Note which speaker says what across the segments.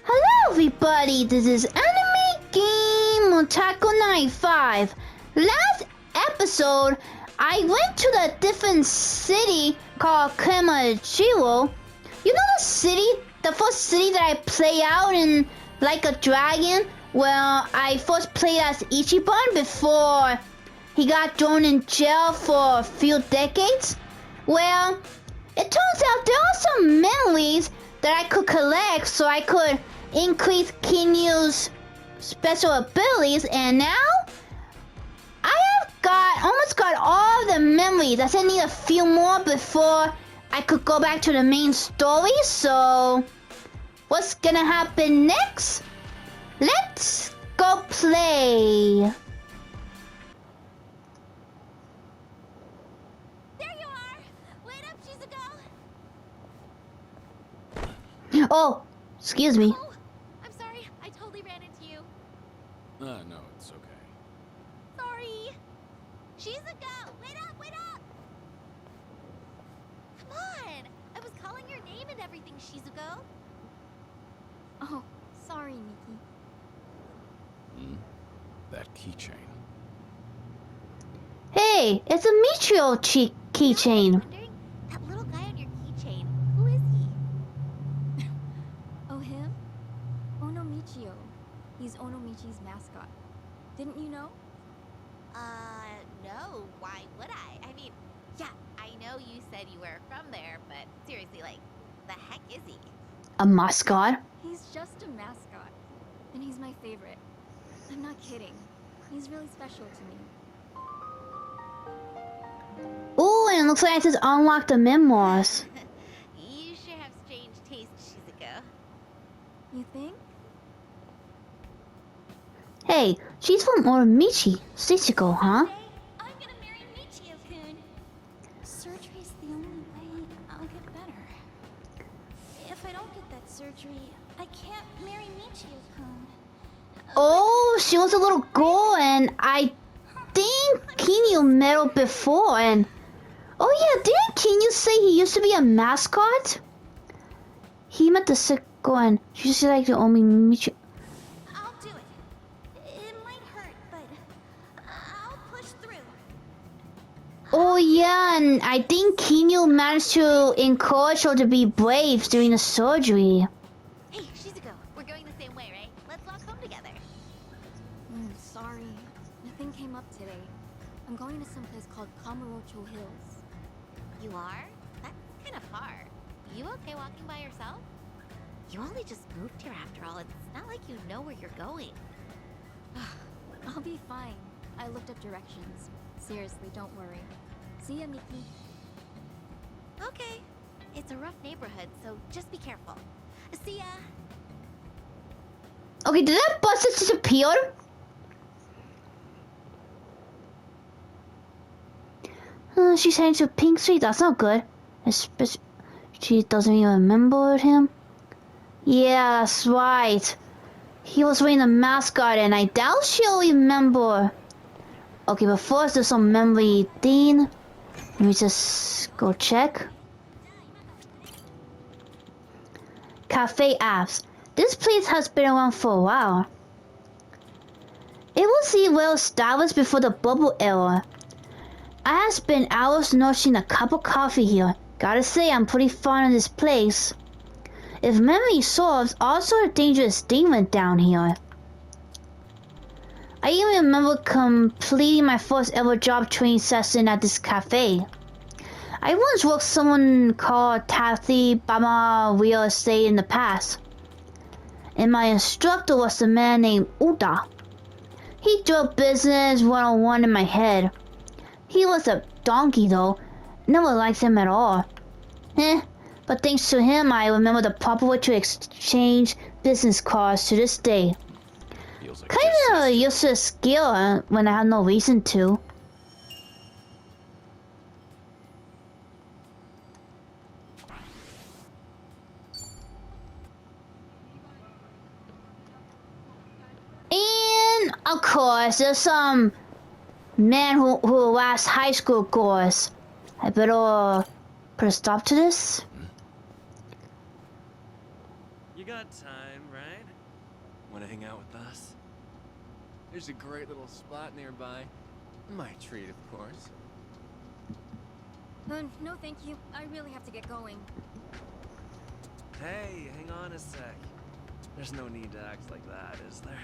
Speaker 1: Hello everybody, this is Anime Game Otaku 95. Last episode, I went to the different city called Kamachiwo. You know the city, the first city that I play out in like a dragon? Well, I first played as Ichiban before he got thrown in jail for a few decades. Well, it turns out there are some memories that I could collect so I could increase Kinyu's special abilities, and now I have almost got all the memories. I still need a few more before I could go back to the main story. So what's gonna happen next? Let's go play.
Speaker 2: There you are! Wait up, Shizuko!
Speaker 1: Oh, excuse me.
Speaker 2: Oh, I'm sorry. I totally ran into you.
Speaker 3: No, it's okay.
Speaker 2: Sorry. Shizuko! Wait up! Wait up! Come on! I was calling your name and everything, Shizuko. Oh, sorry, Miki.
Speaker 3: That keychain.
Speaker 1: Hey, it's a Michio keychain.
Speaker 2: Wondering, that little guy on your keychain, who is he?
Speaker 4: Oh, him? Onomichio. He's Onomichi's mascot. Didn't you know?
Speaker 2: No. Why would I? I mean, yeah, I know you said you were from there, but seriously, like, the heck is he?
Speaker 1: A mascot?
Speaker 4: He's just a mascot. And he's my favorite. I'm not kidding. He's really special to me.
Speaker 1: Ooh, and it looks like it says unlock the memoirs.
Speaker 2: You sure have strange taste, Shizuko.
Speaker 4: You think?
Speaker 1: Hey, she's from Orimichi, Shizuko, huh?
Speaker 2: Hey, I'm gonna marry Michio-kun.
Speaker 4: Surgery's the only way I'll get better. If I don't get that surgery, I can't marry Michio-kun.
Speaker 1: Oh, she was a little girl, and I think Kinyu met her before, and oh yeah, didn't Kinyu say he used to be a mascot? He met the sick girl, and she just like to only meet you.
Speaker 2: I'll do it. It might hurt, but I'll push through.
Speaker 1: Oh yeah, and I think Kinyu managed to encourage her to be brave during the surgery.
Speaker 2: Hey, Shizuko, we're going the same way, right? Let's walk home together.
Speaker 4: Sorry. Nothing came up today. I'm going to some place called Kamurocho Hills.
Speaker 2: You are? That's kind of far. You okay walking by yourself? You only just moved here after all. It's not like you know where you're going.
Speaker 4: I'll be fine. I looked up directions. Seriously, don't worry. See ya, Miki.
Speaker 2: Okay. It's a rough neighborhood, so just be careful. See ya!
Speaker 1: Okay, did that bus just disappear? She's heading to Pink Street. That's not good. Especially, she doesn't even remember him. Yeah, that's right. He was wearing a mascot, and I doubt she'll remember. Okay, but first there's some memory thing. Let me just go check. Cafe apps. This place has been around for a while. It was well established before the bubble era. I have spent hours nursing a cup of coffee here. Gotta say, I'm pretty fond of this place. If memory serves, all sort of dangerous thing went down here. I even remember completing my first ever job training session at this cafe. I once worked someone called Tathy Bama Real Estate in the past. And my instructor was a man named Uda. He drove business 101 in my head. He was a donkey though. Never liked him at all. But thanks to him, I remember the proper way to exchange business cards to this day.
Speaker 3: Feels like
Speaker 1: Kinda used to skill when I had no reason to. And of course, there's some man who last high school course. I better put a stop to this.
Speaker 5: You got time, right? Wanna hang out with us? There's a great little spot nearby. My treat, of course.
Speaker 4: No, thank you. I really have to get going.
Speaker 5: Hey, hang on a sec. There's no need to act like that, is there?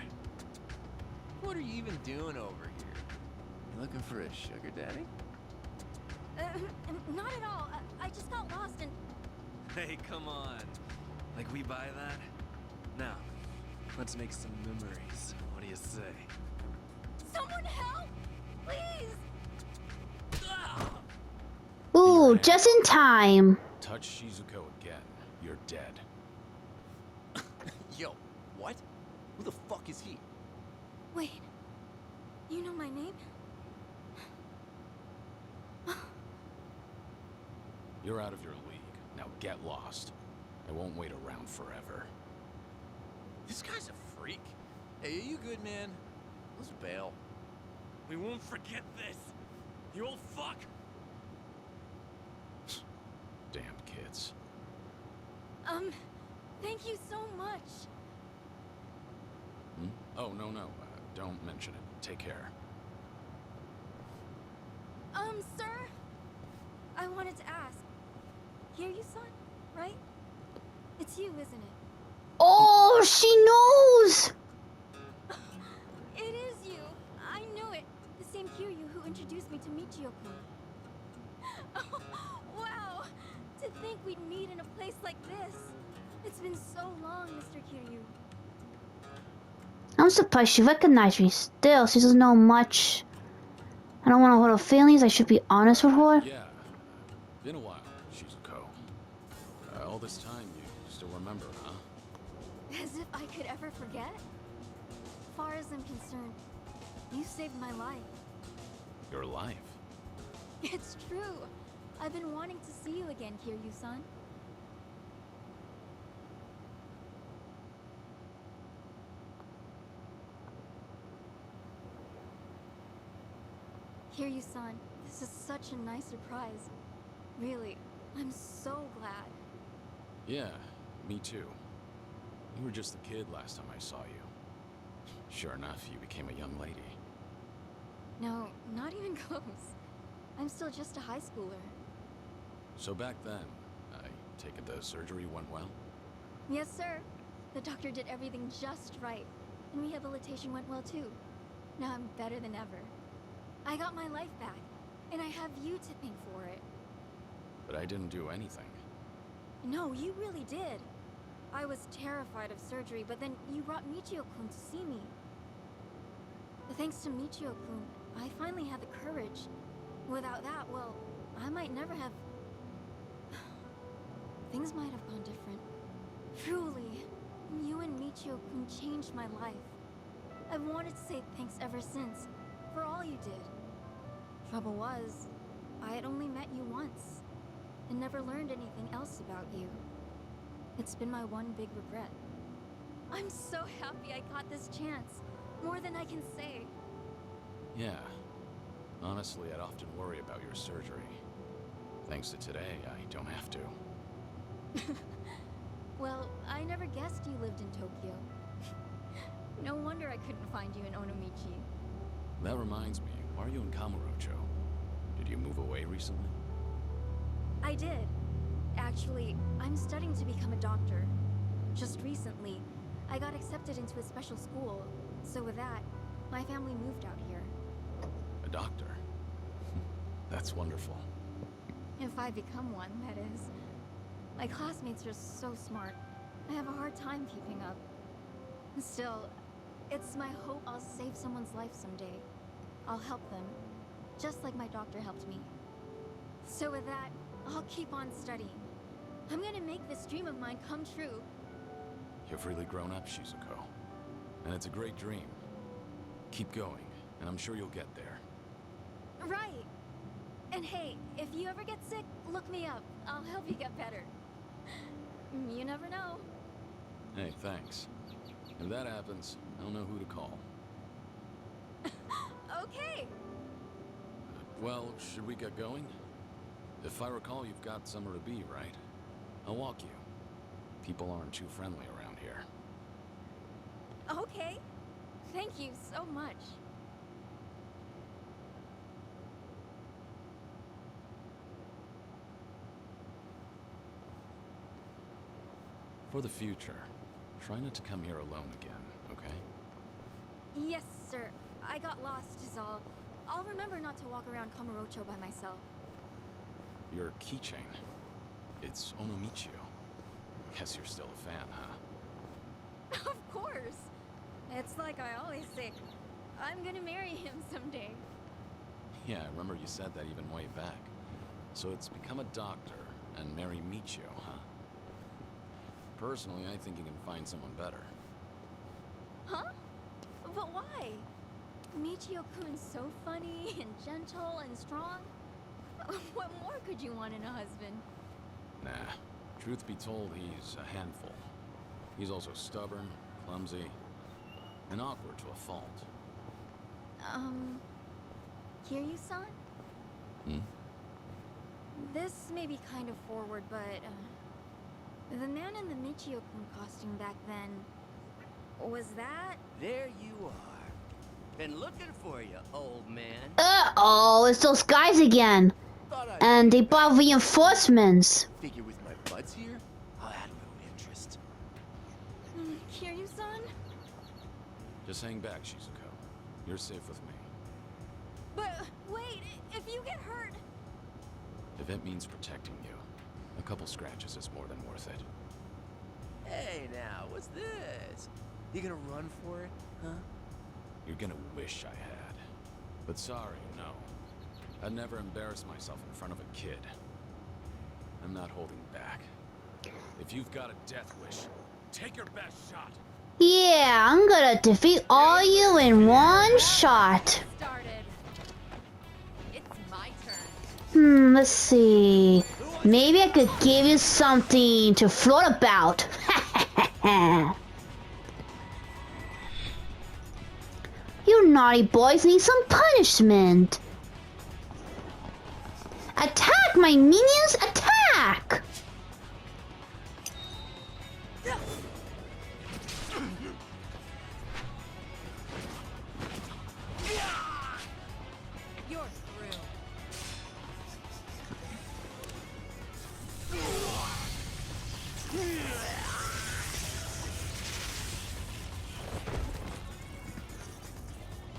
Speaker 5: What are you even doing over here? You looking for a sugar daddy?
Speaker 4: Not at all. I just got lost and...
Speaker 5: Hey, come on. Like we buy that? Now, let's make some memories. What do you say?
Speaker 4: Someone help! Please!
Speaker 1: Ooh, just in time.
Speaker 3: Touch Shizuko again, you're dead.
Speaker 5: Yo, what? Who the fuck is he?
Speaker 4: Wait. You know my name?
Speaker 3: You're out of your league. Now get lost. I won't wait around forever.
Speaker 5: This guy's a freak. Hey, are you good, man? Let's bail. We won't forget this. You old fuck.
Speaker 3: Damn kids.
Speaker 4: Thank you so much.
Speaker 3: Hmm? Oh, no. Don't mention it. Take care.
Speaker 4: Sir? I wanted to ask. Kiryu-san, right? It's you, isn't it?
Speaker 1: Oh, she knows.
Speaker 4: It is you. I knew it. The same Kiryu who introduced me to Michio-kun. Oh, wow. To think we'd meet in a place like this. It's been so long, Mr. Kiryu.
Speaker 1: I'm surprised she recognized me still. She doesn't know much. I don't want to hurt her feelings. I should be honest with her.
Speaker 3: Yeah. Been a while, Shizuko. All this time, you still remember, huh?
Speaker 4: As if I could ever forget? Far as I'm concerned, you saved my life.
Speaker 3: Your life.
Speaker 4: It's true. I've been wanting to see you again, Kiryu-san. Kiryu-san, this is such a nice surprise. Really, I'm so glad.
Speaker 3: Yeah, me too. You were just a kid last time I saw you. Sure enough, you became a young lady.
Speaker 4: No, not even close. I'm still just a high schooler.
Speaker 3: So back then, I take it the surgery went well?
Speaker 4: Yes, sir. The doctor did everything just right. And rehabilitation went well too. Now I'm better than ever. I got my life back, and I have you to thank for it.
Speaker 3: But I didn't do anything.
Speaker 4: No, you really did. I was terrified of surgery, but then you brought Michio-kun to see me. Thanks to Michio-kun, I finally had the courage. Without that, well, I might never have... Things might have gone different. Truly, you and Michio-kun changed my life. I've wanted to say thanks ever since, for all you did. Trouble was, I had only met you once, and never learned anything else about you. It's been my one big regret. I'm so happy I got this chance, more than I can say.
Speaker 3: Yeah. Honestly, I'd often worry about your surgery. Thanks to today, I don't have to.
Speaker 4: Well, I never guessed you lived in Tokyo. No wonder I couldn't find you in Onomichi.
Speaker 3: That reminds me, why are you in Kamurocho? Did you move away recently?
Speaker 4: I did. Actually, I'm studying to become a doctor. Just recently, I got accepted into a special school, so with that, my family moved out here.
Speaker 3: A doctor? That's wonderful.
Speaker 4: If I become one, that is. My classmates are so smart. I have a hard time keeping up. Still, it's my hope I'll save someone's life someday. I'll help them, just like my doctor helped me. So with that, I'll keep on studying. I'm gonna make this dream of mine come true.
Speaker 3: You've really grown up, Shizuko. And it's a great dream. Keep going, and I'm sure you'll get there.
Speaker 4: Right! And hey, if you ever get sick, look me up. I'll help you get better. You never know.
Speaker 3: Hey, thanks. If that happens, I'll know who to call.
Speaker 4: Okay!
Speaker 3: Well, should we get going? If I recall, you've got somewhere to be, right? I'll walk you. People aren't too friendly around here.
Speaker 4: Okay. Thank you so much.
Speaker 3: For the future, try not to come here alone again, okay?
Speaker 4: Yes, sir. I got lost is all. I'll remember not to walk around Kamurocho by myself.
Speaker 3: Your keychain. It's Onomichio. Guess you're still a fan, huh?
Speaker 4: Of course. It's like I always say, I'm gonna marry him someday.
Speaker 3: Yeah, I remember you said that even way back. So it's become a doctor and marry Michio, huh? Personally, I think you can find someone better.
Speaker 4: Huh? But why? Michio-kun's so funny and gentle and strong. What more could you want in a husband?
Speaker 3: Nah. Truth be told, he's a handful. He's also stubborn, clumsy, and awkward to a fault.
Speaker 4: Kiryu-san?
Speaker 3: Hmm?
Speaker 4: This may be kind of forward, but, the man in the Michio-kun costume back then, was that?
Speaker 5: There you are. Been looking for you, old man.
Speaker 1: Uh-oh, it's those guys again.
Speaker 5: Thought I'd
Speaker 1: And they
Speaker 5: bring
Speaker 1: brought
Speaker 5: back-
Speaker 1: reinforcements.
Speaker 5: Figure with my buds here, I'll add a little interest.
Speaker 4: Kiryu-san?
Speaker 3: Just hang back, Shizuko. You're safe with me.
Speaker 4: But, wait, if you get hurt...
Speaker 3: If it means protecting you, a couple scratches is more than worth it.
Speaker 5: Hey now, what's this? You gonna run for it, huh?
Speaker 3: You're gonna wish I had. But sorry, no. I'd never embarrass myself in front of a kid. I'm not holding back. If you've got a death wish, take your best shot.
Speaker 1: Yeah, I'm gonna defeat all you in one shot.
Speaker 2: Started. It's my turn.
Speaker 1: Let's see. Maybe I could give you something to float about. You naughty boys need some punishment. Attack, my minions, attack!
Speaker 2: You're through.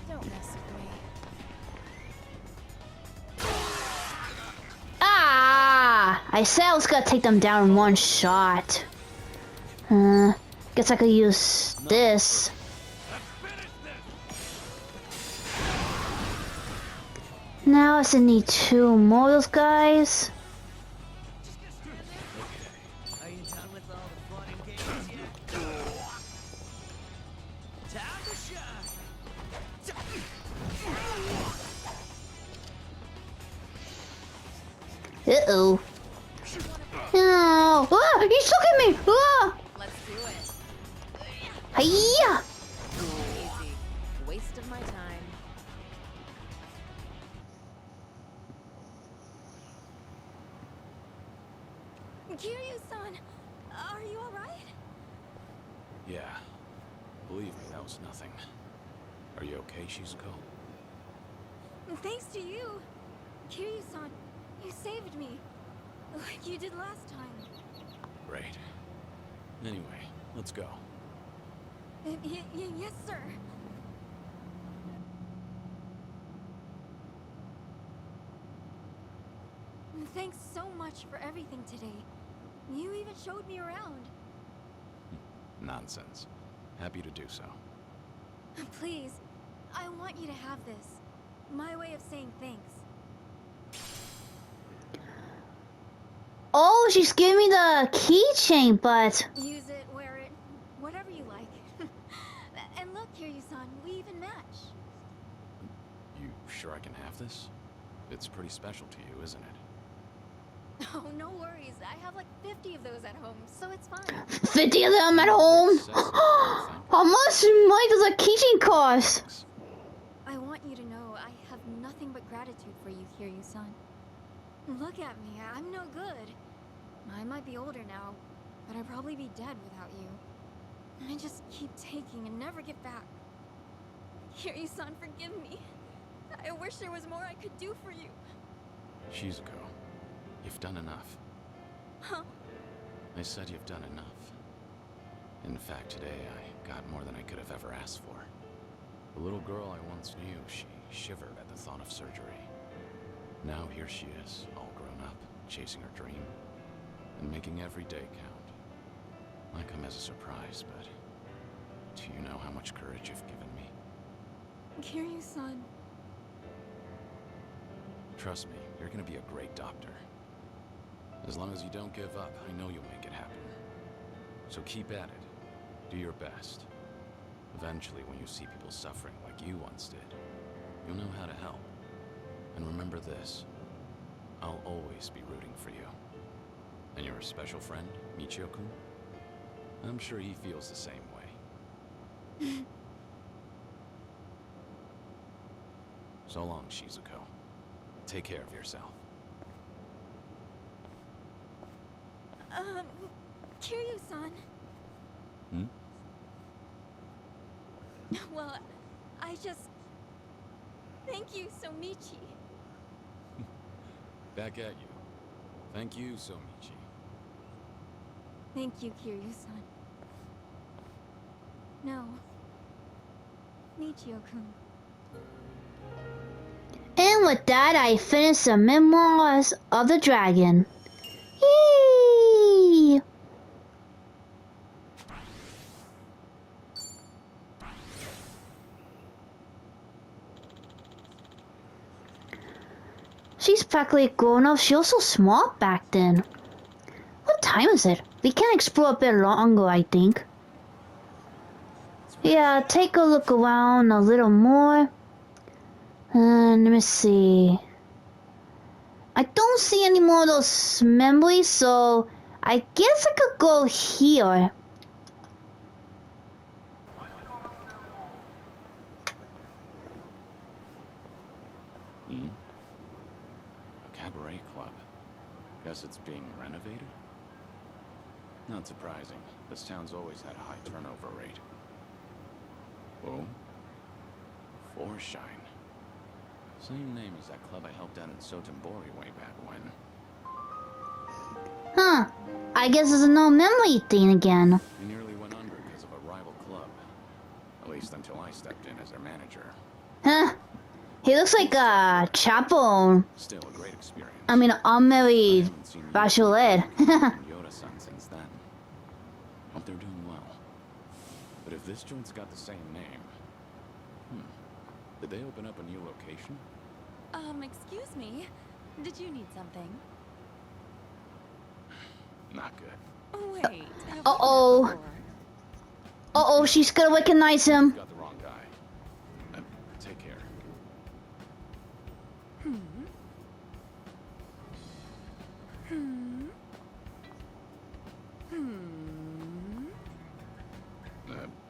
Speaker 2: Don't mess with me.
Speaker 1: Ah! I said I was gonna take them down in one shot. Guess I could use this. Now I still need two more of those guys.
Speaker 5: Are you done with all the fun and games yet? Time to shine!
Speaker 1: Uh-oh. No! Ah! He's looking at me! Ah!
Speaker 2: Let's do it.
Speaker 1: Hiya!
Speaker 2: Easy. Waste of my time.
Speaker 4: Kiryu-san, are you alright?
Speaker 3: Yeah. Believe me, that was nothing. Are you okay, Shizuko?
Speaker 4: Thanks to you. Kiryu-san, you saved me. Like you did last time.
Speaker 3: Great. Anyway, let's go.
Speaker 4: Yes, sir. Thanks so much for everything today. You even showed me around.
Speaker 3: Nonsense. Happy to do so.
Speaker 4: Please, I want you to have this. My way of saying thanks.
Speaker 1: Oh, she's giving me the keychain, but...
Speaker 4: Use it, wear it, whatever you like. And look, Kiryu-san, we even match.
Speaker 3: You sure I can have this? It's pretty special to you, isn't it?
Speaker 4: Oh, no worries. I have like 50 of those at home, so it's fine.
Speaker 1: 50 of them at home? How much money does a keychain cost?
Speaker 4: I want you to know I have nothing but gratitude for you, Kiryu-san. Look at me, I'm no good. I might be older now, but I'd probably be dead without you. I just keep taking and never get back. Kiryu-san, forgive me. I wish there was more I could do for you.
Speaker 3: Shizuko, you've done enough.
Speaker 4: Huh?
Speaker 3: I said you've done enough. In fact, today I got more than I could have ever asked for. The little girl I once knew, she shivered at the thought of surgery. Now here she is, all grown up, chasing her dream, and making every day count. Might come as a surprise, but do you know how much courage you've given me?
Speaker 4: Kiryu-san.
Speaker 3: Trust me, you're gonna be a great doctor. As long as you don't give up, I know you'll make it happen. So keep at it. Do your best. Eventually, when you see people suffering like you once did, you'll know how to help. And remember this, I'll always be rooting for you. And your special friend, Michio-kun? I'm sure he feels the same way. So long, Shizuko. Take care of yourself.
Speaker 4: Kiryu-san.
Speaker 3: Hmm?
Speaker 4: Well, I just... Thank you, Somichi.
Speaker 3: Back at you. Thank you, Somichi.
Speaker 4: Thank you, Kiryu-san. No. Michio-kun.
Speaker 1: And with that, I finished the Memoirs of the Dragon. Yay! She's practically grown up. She was so small back then. What time is it? We can explore a bit longer, I think. Yeah, take a look around a little more. Let me see. I don't see any more of those memories, so I guess I could go here.
Speaker 3: A cabaret club. Guess it's being renovated? Not surprising. This town's always had a high turnover rate. Oh? Foreshine. Same name as that club I helped out in Sotenbori way back when.
Speaker 1: Huh. I guess it's a no memory thing again.
Speaker 3: They nearly went under because of a rival club. At least until I stepped in as their manager.
Speaker 1: Huh. He looks like a chapo.
Speaker 3: Still a great experience.
Speaker 1: I mean, unmarried bachelorette.
Speaker 3: Yoda-san since then. Hope they're doing well. But if this joint's got the same name... Did they open up a new location?
Speaker 4: Excuse me. Did you need something?
Speaker 3: Not good.
Speaker 4: Wait.
Speaker 1: Uh-oh. Uh-oh, she's gonna recognize him.
Speaker 3: Got the wrong guy. Take care.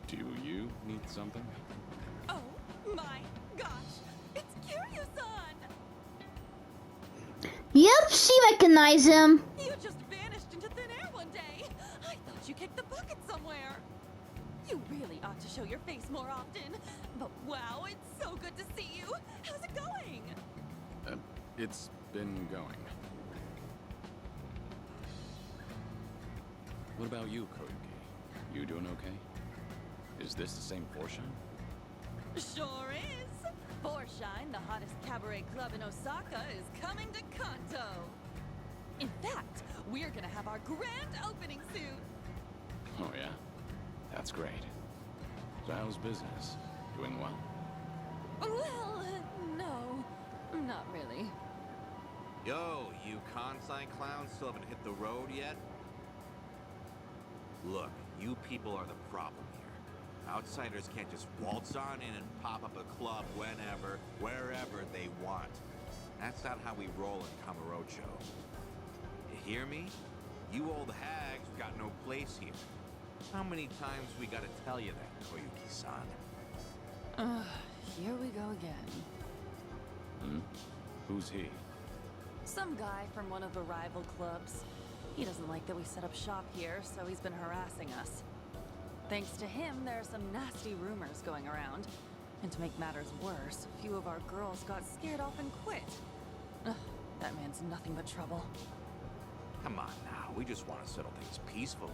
Speaker 3: Do you need something?
Speaker 4: Oh my gosh! It's Kiryu-san!
Speaker 1: Yep, she recognized him.
Speaker 4: You just vanished into thin air one day! I thought you kicked the bucket somewhere! You really ought to show your face more often. But wow, it's so good to see you! How's it going?
Speaker 3: It's been going. What about you, Koyuki? You doing okay? Is this the same Foreshine?
Speaker 4: Sure is! Foreshine, the hottest cabaret club in Osaka, is coming to Kanto! In fact, we're gonna have our grand opening soon!
Speaker 3: Oh yeah? That's great. So how's business? Doing well?
Speaker 4: Well, no. Not really.
Speaker 6: Yo, you Kansai clowns still haven't hit the road yet? Look, you people are the problem here. Outsiders can't just waltz on in and pop up a club whenever, wherever they want. That's not how we roll in Kamurocho. You hear me? You old hags got no place here. How many times we gotta tell you that, Koyuki-san?
Speaker 4: Here we go again.
Speaker 3: Who's he?
Speaker 4: Some guy from one of the rival clubs. He doesn't like that we set up shop here, so he's been harassing us.
Speaker 7: Thanks to him, there are some nasty rumors going around. And to make matters worse, a few of our girls got scared off and quit. Ugh, that man's nothing but trouble.
Speaker 6: Come on now, we just want to settle things peacefully.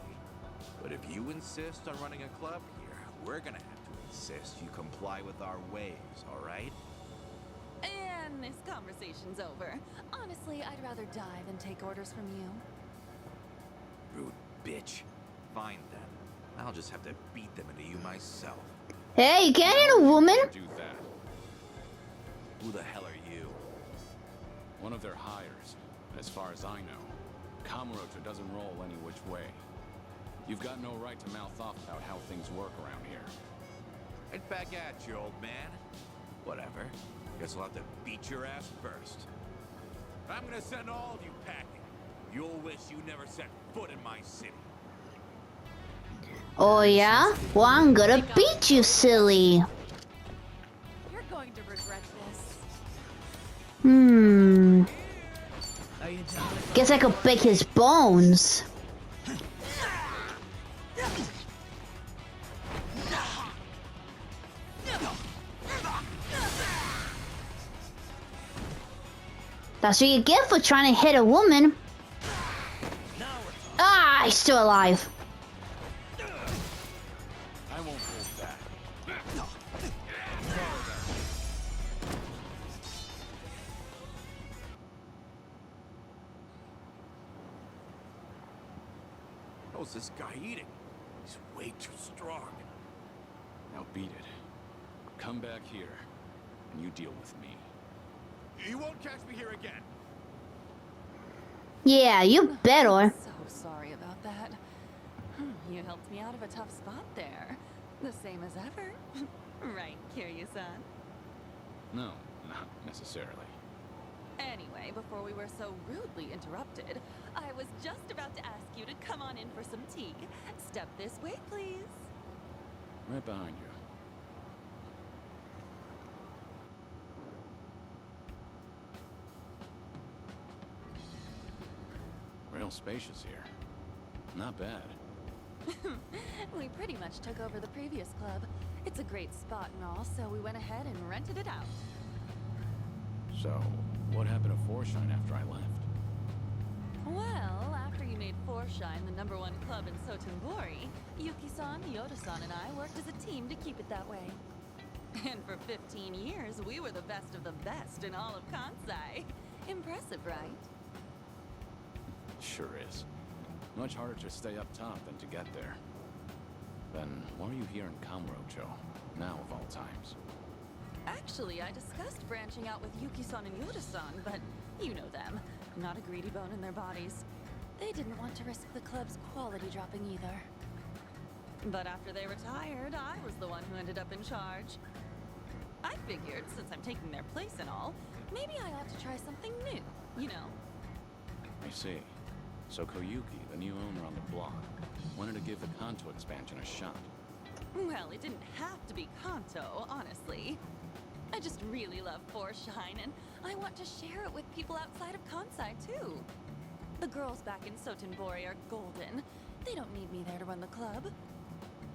Speaker 6: But if you insist on running a club here, we're gonna have to insist you comply with our ways, all right?
Speaker 7: And this conversation's over. Honestly, I'd rather die than take orders from you.
Speaker 6: Rude bitch. Fine then. I'll just have to beat them into you myself.
Speaker 1: Hey, you can't hit a woman.
Speaker 3: Do that.
Speaker 6: Who the hell are you?
Speaker 3: One of their hires. As far as I know, Kamurocho doesn't roll any which way. You've got no right to mouth off about how things work around here.
Speaker 6: Right back at you, old man. Whatever. Guess I'll have to beat your ass first. I'm gonna send all of you packing. You'll wish you never set foot in my city.
Speaker 1: Oh yeah? Well, I'm gonna beat you, silly.
Speaker 7: You're going to regret this.
Speaker 1: Guess I could break his bones. That's what you get for trying to hit a woman. Ah, he's still alive.
Speaker 3: I won't hold back.
Speaker 6: How's this guy eating? He's way too strong.
Speaker 3: Now beat it. Come back here, and you deal with me.
Speaker 6: You won't catch me here again.
Speaker 1: Yeah, you better.
Speaker 7: So sorry about that. You helped me out of a tough spot there. The same as ever. Right, Kiryu-san?
Speaker 3: No, not necessarily.
Speaker 7: Anyway, before we were so rudely interrupted, I was just about to ask you to come on in for some tea. Step this way, please.
Speaker 3: Right behind you. Real spacious here. Not bad.
Speaker 7: We pretty much took over the previous club. It's a great spot and all, so we went ahead and rented it out.
Speaker 3: So, what happened to Forshine after I left?
Speaker 7: Well, after you made Forshine the #1 club in Sotenbori, Yuki-san, Yoda-san, and I worked as a team to keep it that way. And for 15 years, we were the best of the best in all of Kansai. Impressive, right?
Speaker 3: Sure is. Much harder to stay up top than to get there. Then, why are you here in Kamurocho, now of all times?
Speaker 7: Actually, I discussed branching out with Yuki-san and Yoda-san, but you know them. Not a greedy bone in their bodies. They didn't want to risk the club's quality dropping either. But after they retired, I was the one who ended up in charge. I figured, since I'm taking their place and all, maybe I ought to try something new, you know.
Speaker 3: I see. So Koyuki, the new owner on the block, wanted to give the Kanto expansion a shot.
Speaker 7: Well, it didn't have to be Kanto, honestly. I just really love Forshine, and I want to share it with people outside of Kansai, too. The girls back in Sotenbori are golden. They don't need me there to run the club.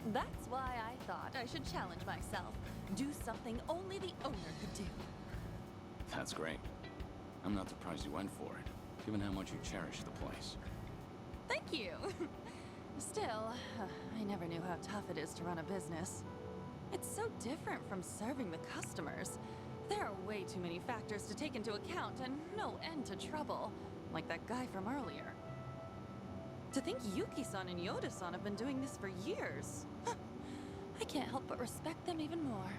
Speaker 7: That's why I thought I should challenge myself. Do something only the owner could do.
Speaker 3: That's great. I'm not surprised you went for it, given how much you cherish the place.
Speaker 7: Thank you. Still, I never knew how tough it is to run a business. It's so different from serving the customers. There are way too many factors to take into account and no end to trouble, like that guy from earlier. To think Yuki-san and Yoda-san have been doing this for years. I can't help but respect them even more.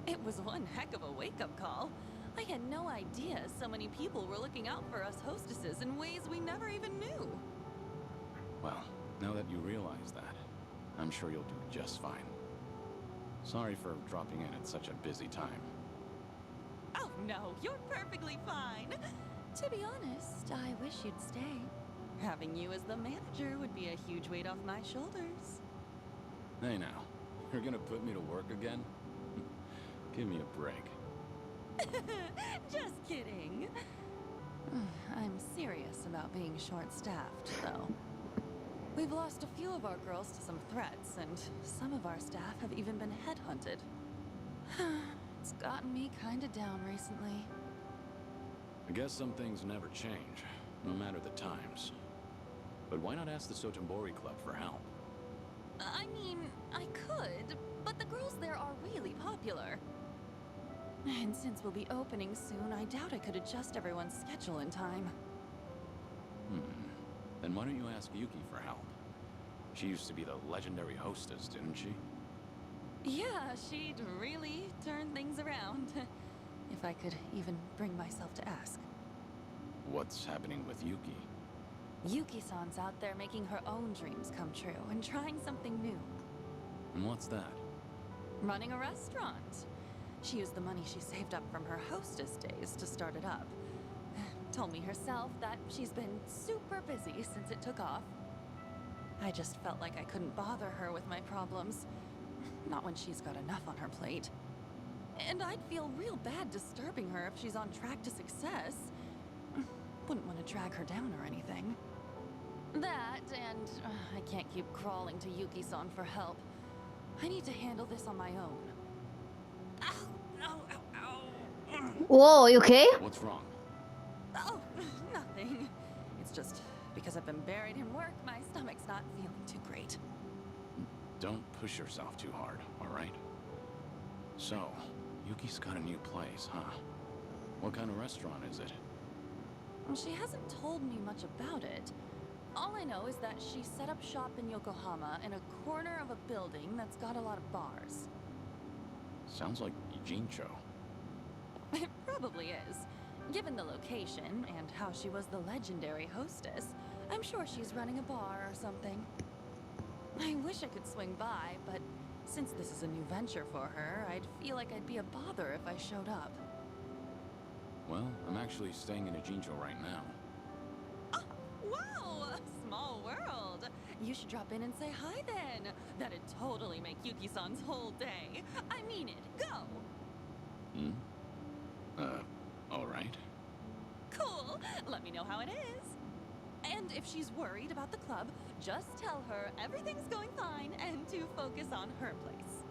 Speaker 7: It was one heck of a wake-up call. I had no idea so many people were looking out for us hostesses in ways we never even knew.
Speaker 3: Well, now that you realize that, I'm sure you'll do just fine. Sorry for dropping in at such a busy time.
Speaker 7: Oh no, you're perfectly fine. To be honest, I wish you'd stay. Having you as the manager would be a huge weight off my shoulders.
Speaker 3: Hey now, you're gonna put me to work again? Give me a break.
Speaker 7: Just kidding. I'm serious about being short-staffed, though. We've lost a few of our girls to some threats, and some of our staff have even been headhunted. It's gotten me kinda down recently.
Speaker 3: I guess some things never change, no matter the times. But why not ask the Sotenbori Club for help?
Speaker 7: I mean, I could, but the girls there are really popular. And since we'll be opening soon, I doubt I could adjust everyone's schedule in time.
Speaker 3: Then why don't you ask Yuki for help? She used to be the legendary hostess, didn't she?
Speaker 7: Yeah, she'd really turn things around. If I could even bring myself to ask.
Speaker 3: What's happening with Yuki?
Speaker 7: Yuki-san's out there making her own dreams come true and trying something new.
Speaker 3: And what's that?
Speaker 7: Running a restaurant. She used the money she saved up from her hostess days to start it up. Told me herself that she's been super busy since it took off. I just felt like I couldn't bother her with my problems. Not when she's got enough on her plate. And I'd feel real bad disturbing her if she's on track to success. Wouldn't want to drag her down or anything. That, and I can't keep crawling to Yuki-san for help. I need to handle this on my own. Ow! Ow, ow, ow!
Speaker 1: Whoa, you okay?
Speaker 3: What's wrong?
Speaker 7: Oh, nothing. It's just because I've been buried in work, my stomach's not feeling too great.
Speaker 3: Don't push yourself too hard, all right? So, Yuki's got a new place, huh? What kind of restaurant is it?
Speaker 7: She hasn't told me much about it. All I know is that she set up shop in Yokohama in a corner of a building that's got a lot of bars.
Speaker 3: Sounds like Ijincho.
Speaker 7: It probably is. Given the location and how she was the legendary hostess, I'm sure she's running a bar or something. I wish I could swing by, but since this is a new venture for her, I'd feel like I'd be a bother if I showed up.
Speaker 3: Well, I'm actually staying in Ijincho right now.
Speaker 7: Oh, wow! Small world! You should drop in and say hi then. That'd totally make Yuki-san's whole day. I mean it. Go!
Speaker 3: All right.
Speaker 7: Cool! Let me know how it is. And if she's worried about the club, just tell her everything's going fine and to focus on her place.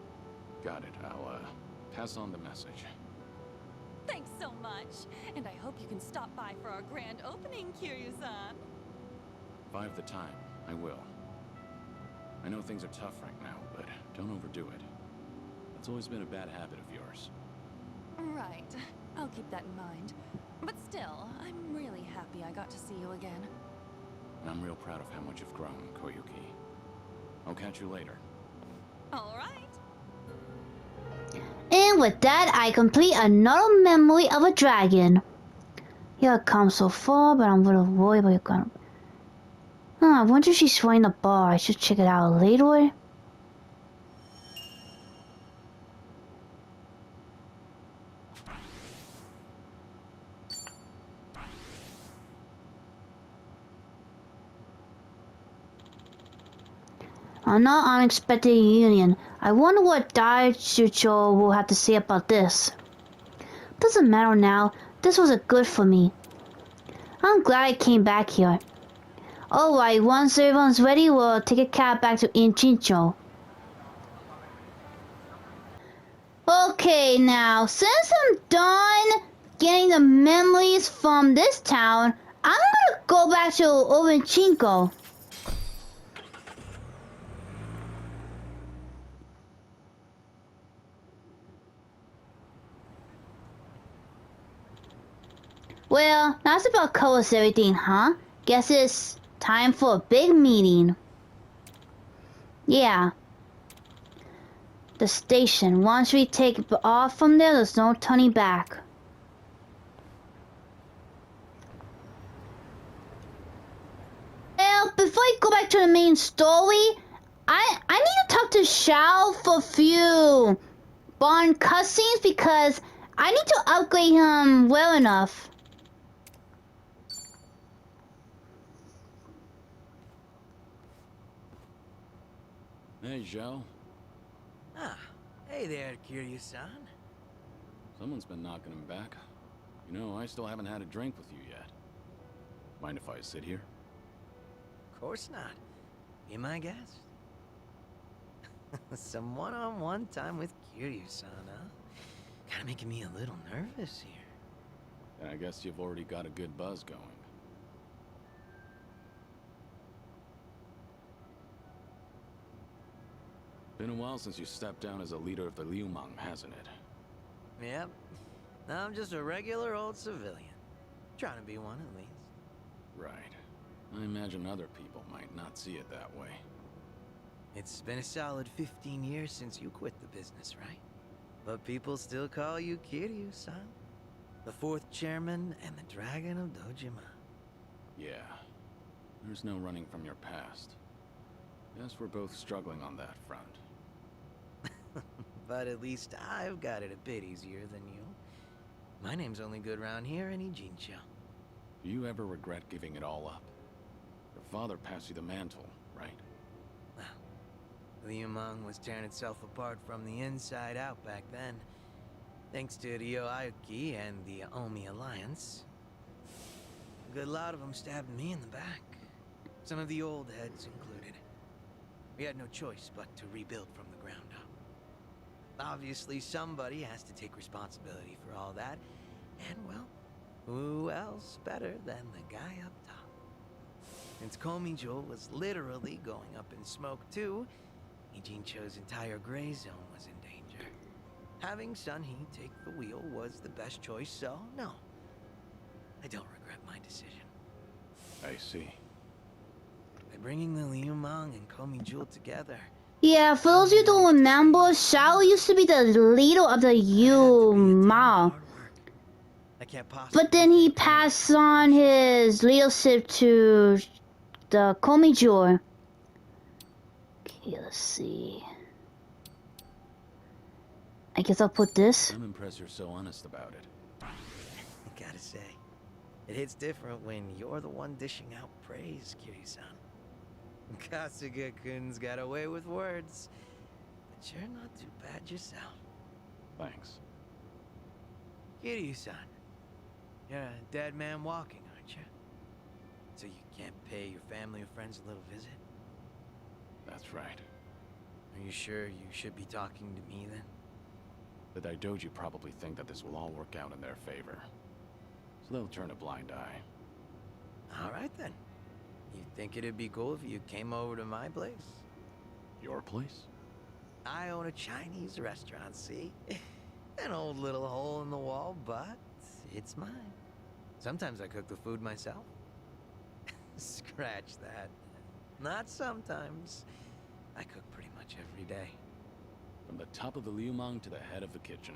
Speaker 3: Got it. I'll, pass on the message.
Speaker 7: Thanks so much. And I hope you can stop by for our grand opening, Kiryu-san.
Speaker 3: If I have the time, I will. I know things are tough right now, but don't overdo it. That's always been a bad habit of yours.
Speaker 7: Right. I'll keep that in mind. But still, I'm really happy I got to see you again.
Speaker 3: And I'm real proud of how much you've grown, Koyuki. I'll catch you later.
Speaker 7: All right.
Speaker 1: And with that, I complete another memory of a dragon. Yeah, I've come so far, but I'm gonna worry about it. I wonder if she's running the bar. I should check it out later. Another unexpected reunion. I wonder what Daichucho will have to say about this. Doesn't matter now. This was a good for me. I'm glad I came back here. Alright, once everyone's ready, we'll take a cab back to Inchincho. Okay, now, since I'm done getting the memories from this town, I'm gonna go back to Ovenchinko. Well, that's about covers everything, huh? Guess it's time for a big meeting. Yeah. The station. Once we take off from there, there's no turning back. Well, before I go back to the main story, I need to talk to Xiao for a few Bond cutscenes because I need to upgrade him well enough.
Speaker 3: Hey, Zhao.
Speaker 5: Ah, hey there, Kiryu-san.
Speaker 3: Someone's been knocking him back. You know, I still haven't had a drink with you yet. Mind if I sit here?
Speaker 5: Of course not. Be my guest. Some one-on-one time with Kiryu-san, huh? Kinda making me a little nervous here.
Speaker 3: And I guess you've already got a good buzz going. Been a while since you stepped down as a leader of the Liumang, hasn't it?
Speaker 5: Yep. Now I'm just a regular old civilian. Trying to be one at least.
Speaker 3: Right. I imagine other people might not see it that way.
Speaker 5: It's been a solid 15 years since you quit the business, right? But people still call you Kiryu-san. The fourth chairman and the Dragon of Dojima.
Speaker 3: Yeah. There's no running from your past. Guess we're both struggling on that front.
Speaker 5: But at least I've got it a bit easier than you. My name's only good round here in Ijincho.
Speaker 3: Do you ever regret giving it all up? Your father passed you the mantle, right?
Speaker 5: Well, Liumang was tearing itself apart from the inside out back then. Thanks to the Aoki and the Omi Alliance. A good lot of them stabbed me in the back. Some of the old heads included. We had no choice but to rebuild from the ground up. Obviously, somebody has to take responsibility for all that. And, well, who else better than the guy up top? Since Komijo was literally going up in smoke too, Ijincho's entire gray zone was in danger. Having Sun-hee take the wheel was the best choice, so no. I don't regret my decision.
Speaker 3: I see.
Speaker 5: By bringing the Liumang and Komijo together,
Speaker 1: Yeah, for those of you who don't remember, Xiao used to be the leader of the Yu Mao.
Speaker 5: I can't possibly
Speaker 1: But then he
Speaker 5: thank
Speaker 1: passed on his leadership to the Komijo. Okay, let's see. I guess I'll put this.
Speaker 3: I'm impressed you're so honest about it.
Speaker 5: I gotta say, it hits different when you're the one dishing out praise, Kiryu-san. Kasuga-kun's got away with words, but you're not too bad yourself.
Speaker 3: Thanks.
Speaker 5: Kiryu-san, you're a dead man walking, aren't you? So you can't pay your family or friends a little visit?
Speaker 3: That's right.
Speaker 5: Are you sure you should be talking to me then?
Speaker 3: The Daidoji probably think that this will all work out in their favor. So they'll turn a blind eye.
Speaker 5: All right then. You think it'd be cool if you came over to my place?
Speaker 3: Your place?
Speaker 5: I own a Chinese restaurant, see? An old little hole in the wall, but it's mine. Sometimes I cook the food myself. Scratch that. Not sometimes. I cook pretty much every day.
Speaker 3: From the top of the Liumang to the head of the kitchen.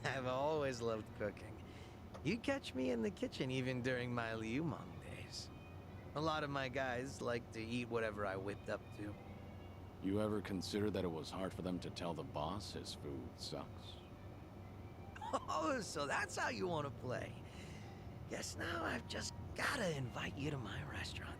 Speaker 5: I've always loved cooking. You'd catch me in the kitchen even during my Liumang days. A lot of my guys like to eat whatever I whipped up to.
Speaker 3: You ever consider that it was hard for them to tell the boss his food sucks?
Speaker 5: Oh, so that's how you want to play. Guess now I've just gotta invite you to my restaurant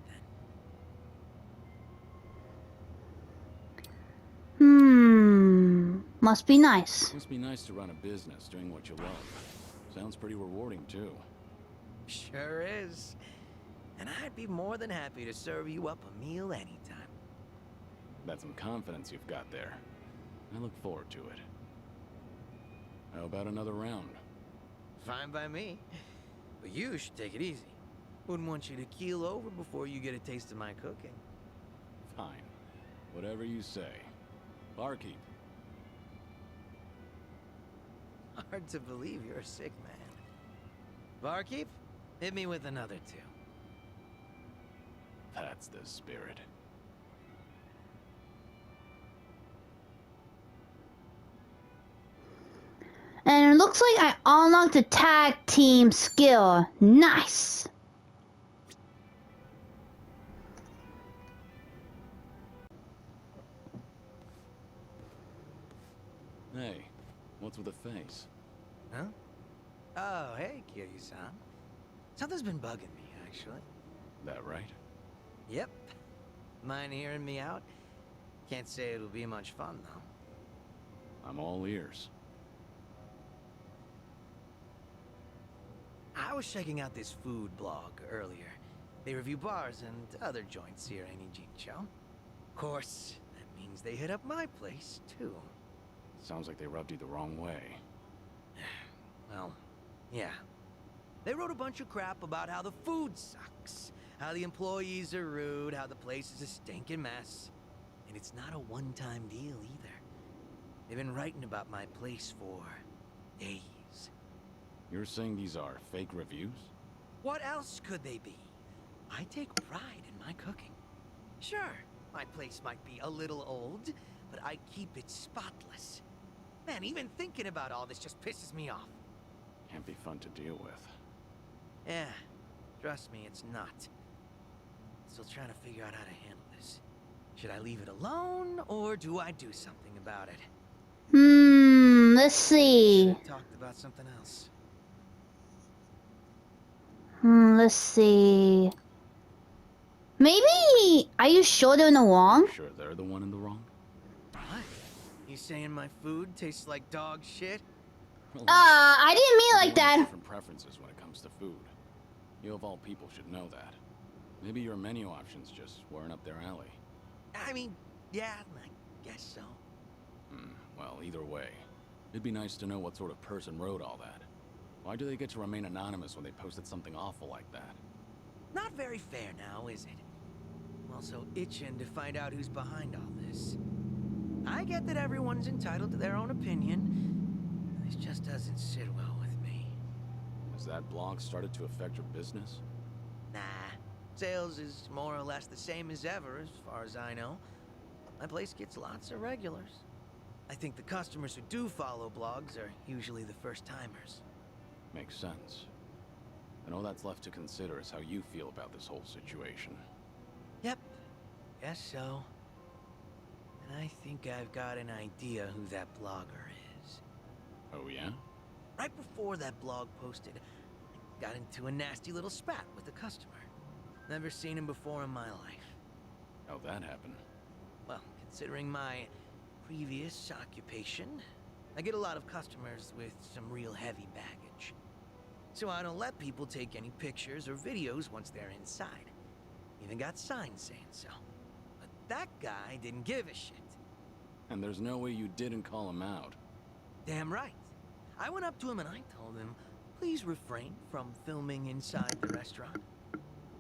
Speaker 5: then.
Speaker 1: Must be nice.
Speaker 3: Must be nice to run a business doing what you love. Sounds pretty rewarding too.
Speaker 5: Sure is. And I'd be more than happy to serve you up a meal anytime.
Speaker 3: That's some confidence you've got there. I look forward to it. How about another round?
Speaker 5: Fine by me. But you should take it easy. Wouldn't want you to keel over before you get a taste of my cooking.
Speaker 3: Fine. Whatever you say. Barkeep.
Speaker 5: Hard to believe you're a sick man. Barkeep, hit me with another two.
Speaker 3: That's the spirit.
Speaker 1: And it looks like I unlocked the tag team skill. Nice.
Speaker 3: Hey, what's with the face?
Speaker 5: Huh? Oh, hey, Kiryu-san. Something's been bugging me, actually.
Speaker 3: That right?
Speaker 5: Yep. Mind hearing me out? Can't say it'll be much fun, though.
Speaker 3: I'm all ears.
Speaker 5: I was checking out this food blog earlier. They review bars and other joints here in Ijincho. Of course, that means they hit up my place, too.
Speaker 3: Sounds like they rubbed you the wrong way.
Speaker 5: Well, yeah. They wrote a bunch of crap about how the food sucks, how the employees are rude, how the place is a stinking mess. And it's not a one-time deal either. They've been writing about my place for days.
Speaker 3: You're saying these are fake reviews?
Speaker 5: What else could they be? I take pride in my cooking. Sure, my place might be a little old, but I keep it spotless. Man, even thinking about all this just pisses me off.
Speaker 3: Can't be fun to deal with.
Speaker 5: Yeah, trust me, it's not. Still trying to figure out how to handle this. Should I leave it alone, or do I do something about it?
Speaker 1: Let's see.
Speaker 5: Should've talked about something else.
Speaker 1: Let's see. Maybe, are you sure they're in the wrong?
Speaker 3: Sure they're the one in the wrong?
Speaker 5: What? You saying my food tastes like dog shit?
Speaker 1: I didn't mean like
Speaker 3: Everyone has
Speaker 1: that.
Speaker 3: different preferences when it comes to food. You of all people should know that. Maybe your menu options just weren't up their alley.
Speaker 5: I mean, yeah, I guess so.
Speaker 3: Well, either way, it'd be nice to know what sort of person wrote all that. Why do they get to remain anonymous when they posted something awful like that?
Speaker 5: Not very fair now, is it? I'm also itching to find out who's behind all this. I get that everyone's entitled to their own opinion. This just doesn't sit well with me.
Speaker 3: Has that blog started to affect your business?
Speaker 5: Nah. Sales is more or less the same as ever, as far as I know. My place gets lots of regulars. I think the customers who do follow blogs are usually the first-timers.
Speaker 3: Makes sense. And all that's left to consider is how you feel about this whole situation.
Speaker 5: Yep, guess so. And I think I've got an idea who that blogger is.
Speaker 3: Oh yeah?
Speaker 5: Right before that blog posted, I got into a nasty little spat with a customer. Never seen him before in my life.
Speaker 3: How'd that happen?
Speaker 5: Well, considering my previous occupation, I get a lot of customers with some real heavy baggage. So I don't let people take any pictures or videos once they're inside. Even got signs saying so. But that guy didn't give a shit.
Speaker 3: And there's no way you didn't call him out.
Speaker 5: Damn right. I went up to him and I told him, please refrain from filming inside the restaurant.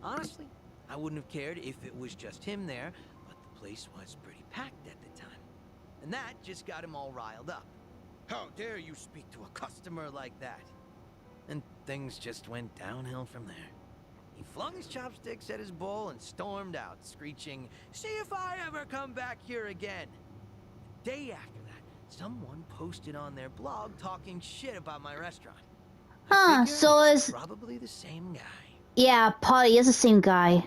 Speaker 5: Honestly, I wouldn't have cared if it was just him there, but the place was pretty packed at the time. And that just got him all riled up. How dare you speak to a customer like that? And things just went downhill from there. He flung his chopsticks at his bowl and stormed out, screeching, "See if I ever come back here again!" The day after that, someone posted on their blog talking shit about my restaurant.
Speaker 1: Huh,
Speaker 5: Figure
Speaker 1: so
Speaker 5: it's
Speaker 1: is...
Speaker 5: probably the same guy.
Speaker 1: Yeah, probably is the same guy.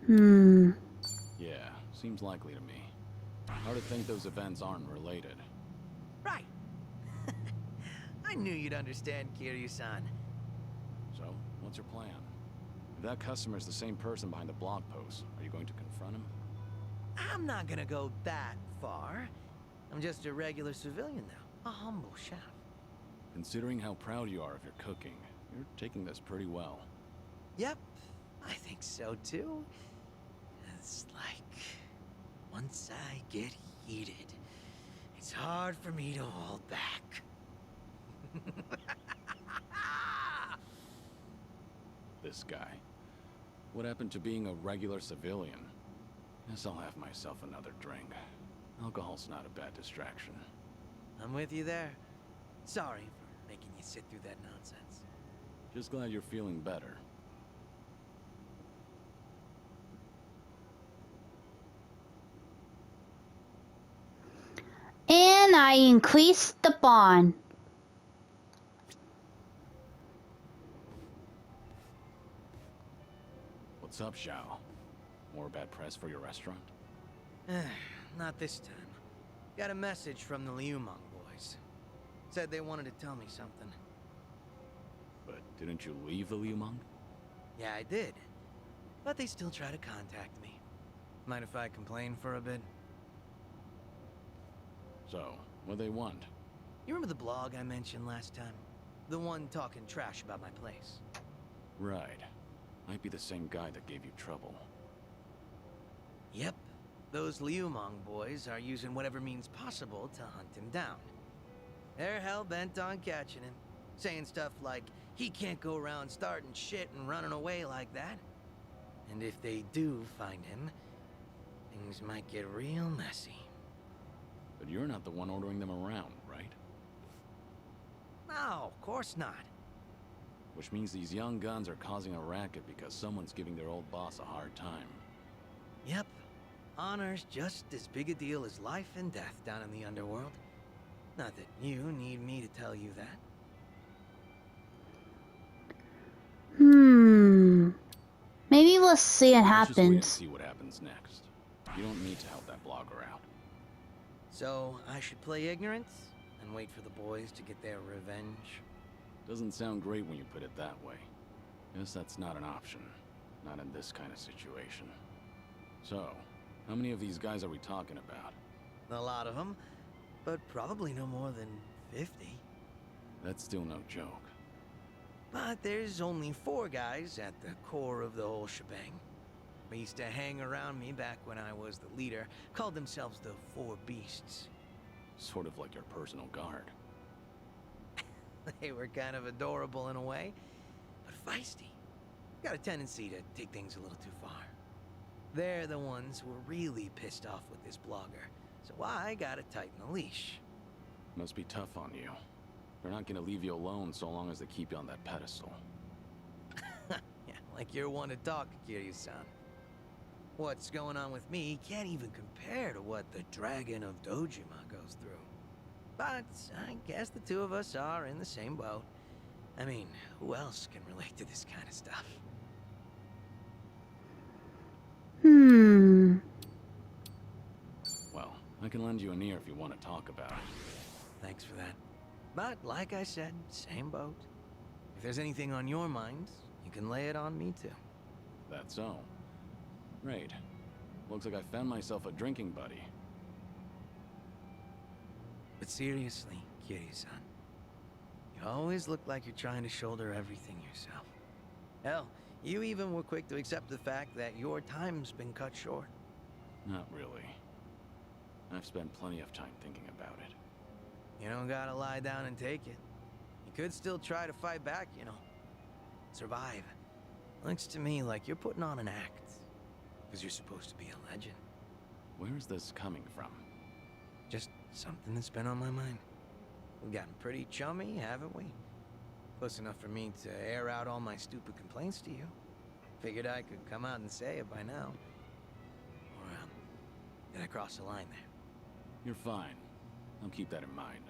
Speaker 3: Yeah, seems likely to me. Hard to think those events aren't related.
Speaker 5: Right. I knew you'd understand, Kiryu-san.
Speaker 3: So, what's your plan? If that customer's the same person behind the blog post, are you going to confront him?
Speaker 5: I'm not gonna go that far. I'm just a regular civilian now, a humble chef.
Speaker 3: Considering how proud you are of your cooking, you're taking this pretty well.
Speaker 5: Yep, I think so too. It's like, once I get heated, it's hard for me to hold back.
Speaker 3: This guy. What happened to being a regular civilian? Guess I'll have myself another drink. Alcohol's not a bad distraction.
Speaker 5: I'm with you there. Sorry for making you sit through that nonsense.
Speaker 3: Just glad you're feeling better.
Speaker 1: And I increased the bond.
Speaker 3: What's up, Zhao? More bad press for your restaurant?
Speaker 5: Not this time. Got a message from the Liumang boys. Said they wanted to tell me something.
Speaker 3: But didn't you leave the Liumang?
Speaker 5: Yeah, I did. But they still try to contact me. Mind if I complain for a bit?
Speaker 3: So, what do they want?
Speaker 5: You remember the blog I mentioned last time? The one talking trash about my place?
Speaker 3: Right. Might be the same guy that gave you trouble.
Speaker 5: Yep. Those Liumang boys are using whatever means possible to hunt him down. They're hell-bent on catching him, saying stuff like, he can't go around starting shit and running away like that. And if they do find him, things might get real messy.
Speaker 3: But you're not the one ordering them around, right?
Speaker 5: No, of course not.
Speaker 3: Which means these young guns are causing a racket because someone's giving their old boss a hard time.
Speaker 5: Yep. Honor's just as big a deal as life and death down in the underworld. Not that you need me to tell you that.
Speaker 1: Maybe we'll see it
Speaker 3: Let's just wait and
Speaker 1: happens.
Speaker 3: see what happens next. You don't need to help that blogger out.
Speaker 5: So, I should play ignorant and wait for the boys to get their revenge?
Speaker 3: Doesn't sound great when you put it that way. Guess that's not an option. Not in this kind of situation. So, how many of these guys are we talking about?
Speaker 5: A lot of them, but probably no more than 50.
Speaker 3: That's still no joke.
Speaker 5: But there's only 4 guys at the core of the whole shebang. They used to hang around me back when I was the leader, called themselves the 4 Beasts.
Speaker 3: Sort of like your personal guard.
Speaker 5: They were kind of adorable in a way, but feisty. Got a tendency to take things a little too far. They're the ones who were really pissed off with this blogger, so I gotta tighten the leash.
Speaker 3: Must be tough on you. They're not gonna leave you alone so long as they keep you on that pedestal.
Speaker 5: Yeah, like you're one to talk, Kiryu-san. What's going on with me can't even compare to what the Dragon of Dojima goes through. But I guess the two of us are in the same boat. I mean, who else can relate to this kind of stuff?
Speaker 3: Well, I can lend you an ear if you want to talk about it.
Speaker 5: Thanks for that. But like I said, same boat. If there's anything on your mind, you can lay it on me too.
Speaker 3: That's so. Great. Looks like I found myself a drinking buddy.
Speaker 5: But seriously, Kiryu-san, you always look like you're trying to shoulder everything yourself. Hell, you even were quick to accept the fact that your time's been cut short.
Speaker 3: Not really. I've spent plenty of time thinking about it.
Speaker 5: You don't gotta lie down and take it. You could still try to fight back, you know. Survive. Looks to me like you're putting on an act. Because you're supposed to be a legend.
Speaker 3: Where is this coming from?
Speaker 5: Just something that's been on my mind. We've gotten pretty chummy, haven't we? Close enough for me to air out all my stupid complaints to you. Figured I could come out and say it by now. Or, did I cross the line there?
Speaker 3: You're fine. I'll keep that in mind.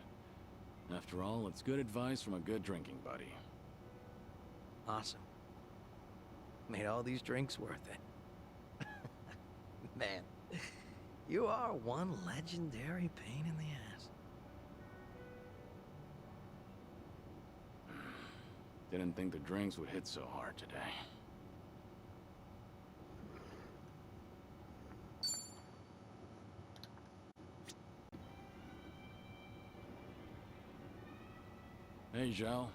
Speaker 3: After all, it's good advice from a good drinking buddy.
Speaker 5: Awesome. Made all these drinks worth it. Man, you are one legendary pain in the ass.
Speaker 3: Didn't think the drinks would hit so hard today. Hey, Zhao.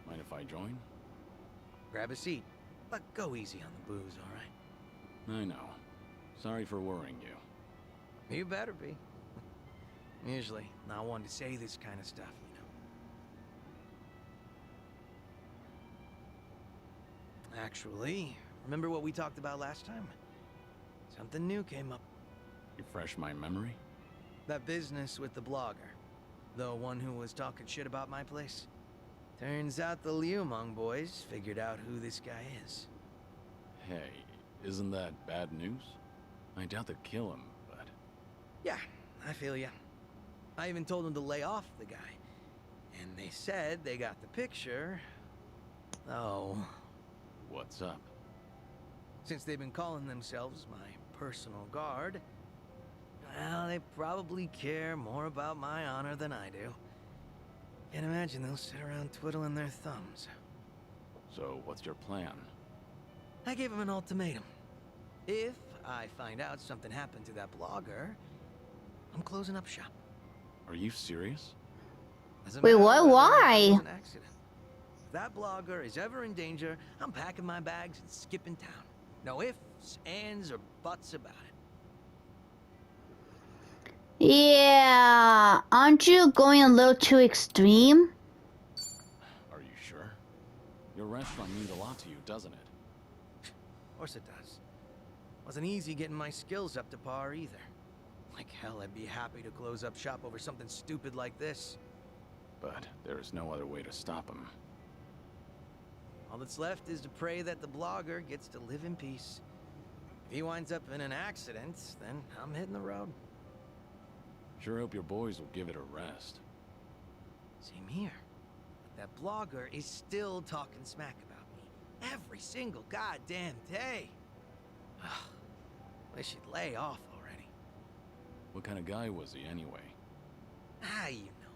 Speaker 3: Mind if I join?
Speaker 5: Grab a seat, but go easy on the booze, all right?
Speaker 3: I know. Sorry for worrying you.
Speaker 5: You better be. Usually, not one to say this kind of stuff, you know. Actually, remember what we talked about last time? Something new came up.
Speaker 3: Refresh my memory?
Speaker 5: That business with the blogger. The one who was talking shit about my place. Turns out the Liumang boys figured out who this guy is.
Speaker 3: Hey, isn't that bad news? I doubt they'd kill him, but...
Speaker 5: Yeah, I feel ya. I even told them to lay off the guy. And they said they got the picture. Oh.
Speaker 3: What's up?
Speaker 5: Since they've been calling themselves my personal guard, well, they probably care more about my honor than I do. Can't imagine they'll sit around twiddling their thumbs.
Speaker 3: So, what's your plan?
Speaker 5: I gave them an ultimatum. If I find out something happened to that blogger, I'm closing up shop.
Speaker 3: Are you serious?
Speaker 5: As a
Speaker 1: Wait,
Speaker 5: matter
Speaker 1: what?
Speaker 5: of whether
Speaker 1: Why?
Speaker 5: it was an accident. If that blogger is ever in danger, I'm packing my bags and skipping town. No ifs, ands, or buts about it.
Speaker 1: Yeah, aren't you going a little too extreme?
Speaker 3: Are you sure? Your restaurant means a lot to you, doesn't it?
Speaker 5: Of course it does. Wasn't easy getting my skills up to par either. Like hell, I'd be happy to close up shop over something stupid like this.
Speaker 3: But there is no other way to stop him.
Speaker 5: All that's left is to pray that the blogger gets to live in peace. If he winds up in an accident, then I'm hitting the road.
Speaker 3: Sure hope your boys will give it a rest.
Speaker 5: Same here. But that blogger is still talking smack about me. Every single goddamn day. Ugh. Wish he'd lay off already.
Speaker 3: What kind of guy was he anyway?
Speaker 5: You know.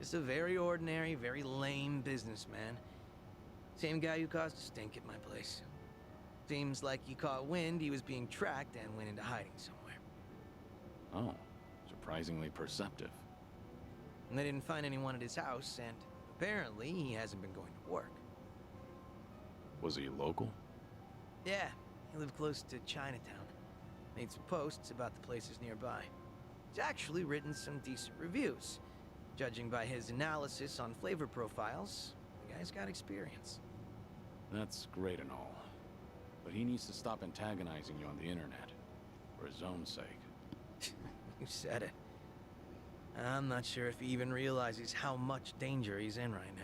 Speaker 5: Just a very ordinary, very lame businessman. Same guy who caused a stink at my place. Seems like he caught wind he was being tracked and went into hiding somewhere.
Speaker 3: Oh, surprisingly perceptive.
Speaker 5: And they didn't find anyone at his house, and apparently he hasn't been going to work.
Speaker 3: Was he local?
Speaker 5: Yeah, he lived close to Chinatown. Made some posts about the places nearby. He's actually written some decent reviews. Judging by his analysis on flavor profiles, the guy's got experience.
Speaker 3: That's great and all. But he needs to stop antagonizing you on the internet. For his own sake.
Speaker 5: You said it. I'm not sure if he even realizes how much danger he's in right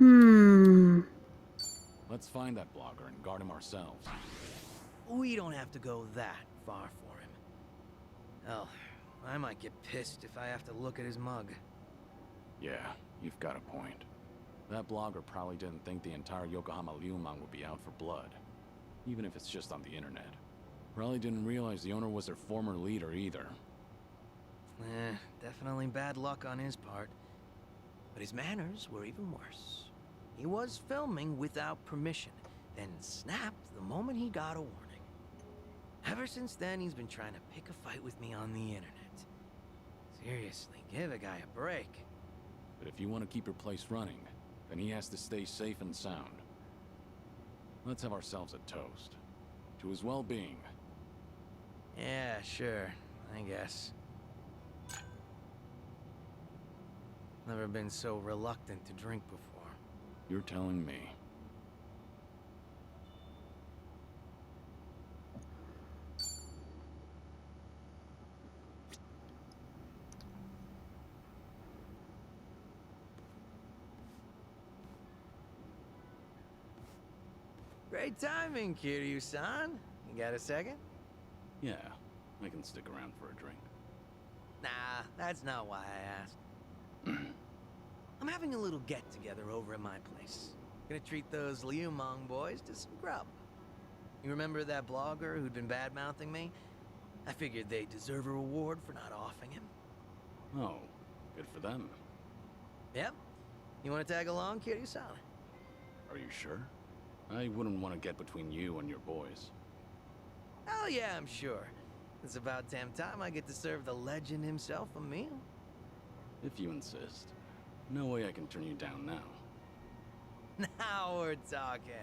Speaker 5: now.
Speaker 3: Let's find that blogger and guard him ourselves.
Speaker 5: We don't have to go that far for him. Hell, I might get pissed if I have to look at his mug.
Speaker 3: Yeah, you've got a point. That blogger probably didn't think the entire Yokohama Liumang would be out for blood. Even if it's just on the internet. Probably didn't realize the owner was their former leader either.
Speaker 5: Definitely bad luck on his part. But his manners were even worse. He was filming without permission, then snapped the moment he got a warning. Ever since then, he's been trying to pick a fight with me on the internet. Seriously, give a guy a break.
Speaker 3: But if you want to keep your place running, then he has to stay safe and sound. Let's have ourselves a toast. To his well-being.
Speaker 5: Yeah, sure, I guess. Never been so reluctant to drink before.
Speaker 3: You're telling me.
Speaker 5: Great timing, Kiryu-san. You got a second?
Speaker 3: Yeah, I can stick around for a drink.
Speaker 5: Nah, that's not why I asked. I'm having a little get-together over at my place. Gonna treat those Liumang boys to some grub. You remember that blogger who'd been bad-mouthing me? I figured they deserve a reward for not offing him.
Speaker 3: Oh, good for them.
Speaker 5: Yep. You wanna tag along, Kiryu-san?
Speaker 3: Are you sure? I wouldn't want to get between you and your boys.
Speaker 5: Oh yeah, I'm sure. It's about damn time I get to serve the legend himself a meal.
Speaker 3: If you insist. No way I can turn you down now.
Speaker 5: Now we're talking.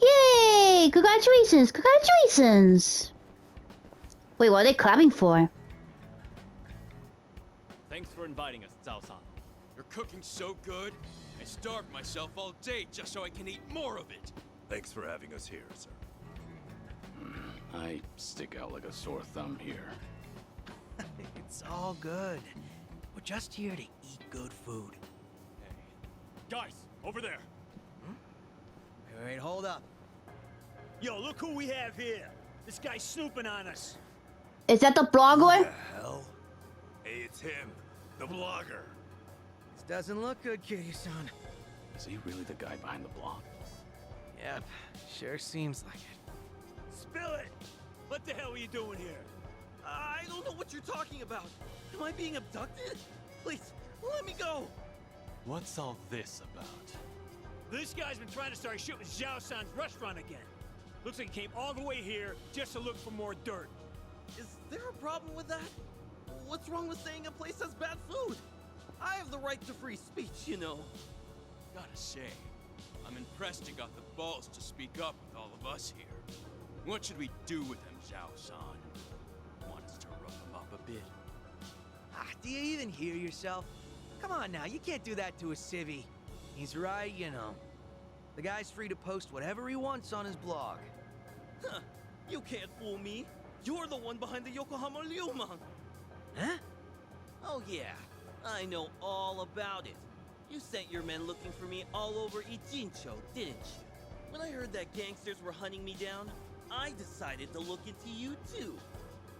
Speaker 1: Yay! Congratulations! Congratulations! Wait, what are they clapping for?
Speaker 8: Thanks for inviting us, ZHAO-san.
Speaker 9: You're cooking so good, I starved myself all day just so I can eat more of it.
Speaker 10: Thanks for having us here, sir.
Speaker 3: I stick out like a sore thumb here.
Speaker 5: It's all good. We're just here to eat good food.
Speaker 8: Hey. Guys, over there!
Speaker 5: Wait, hold up.
Speaker 11: Yo, look who we have here. This guy's snooping on us.
Speaker 1: Is that the blogger?
Speaker 10: What the hell? Hey, it's him, the blogger.
Speaker 5: This doesn't look good, Kiryu-san.
Speaker 3: Is he really the guy behind the blog?
Speaker 5: Yep, sure seems like it.
Speaker 11: Spill it! What the hell are you doing here?
Speaker 12: I don't know what you're talking about. Am I being abducted? Please, let me go.
Speaker 8: What's all this about?
Speaker 11: This guy's been trying to start shit with ZHAO'S restaurant again. Looks like he came all the way here just to look for more dirt.
Speaker 12: Is there a problem with that? What's wrong with saying a place has bad food? I have the right to free speech, you know.
Speaker 9: Gotta say, I'm impressed you got the balls to speak up with all of us here. What should we do with him, Zhao-san? Want us to rough him up a bit?
Speaker 5: Do you even hear yourself? Come on now, you can't do that to a civvy. He's right, you know. The guy's free to post whatever he wants on his blog.
Speaker 12: Huh, you can't fool me. You're the one behind the Yokohama Liumang.
Speaker 5: Huh?
Speaker 12: Oh yeah, I know all about it. You sent your men looking for me all over Ijincho, didn't you? When I heard that gangsters were hunting me down, I decided to look into you too.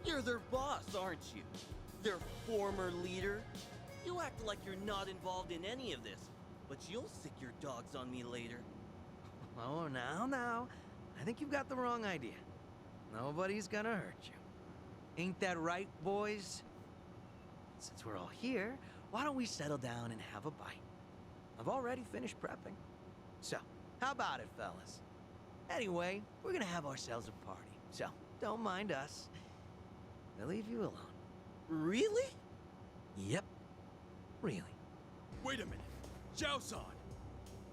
Speaker 12: You're their boss, aren't you? Their former leader? You act like you're not involved in any of this, but you'll sick your dogs on me later.
Speaker 5: Oh, now. I think you've got the wrong idea. Nobody's gonna hurt you. Ain't that right, boys? Since we're all here, why don't we settle down and have a bite? I've already finished prepping. So, how about it, fellas? Anyway, we're gonna have ourselves a party, so don't mind us. We'll leave you alone.
Speaker 12: Really?
Speaker 5: Yep, really.
Speaker 9: Wait a minute. Zhao-san!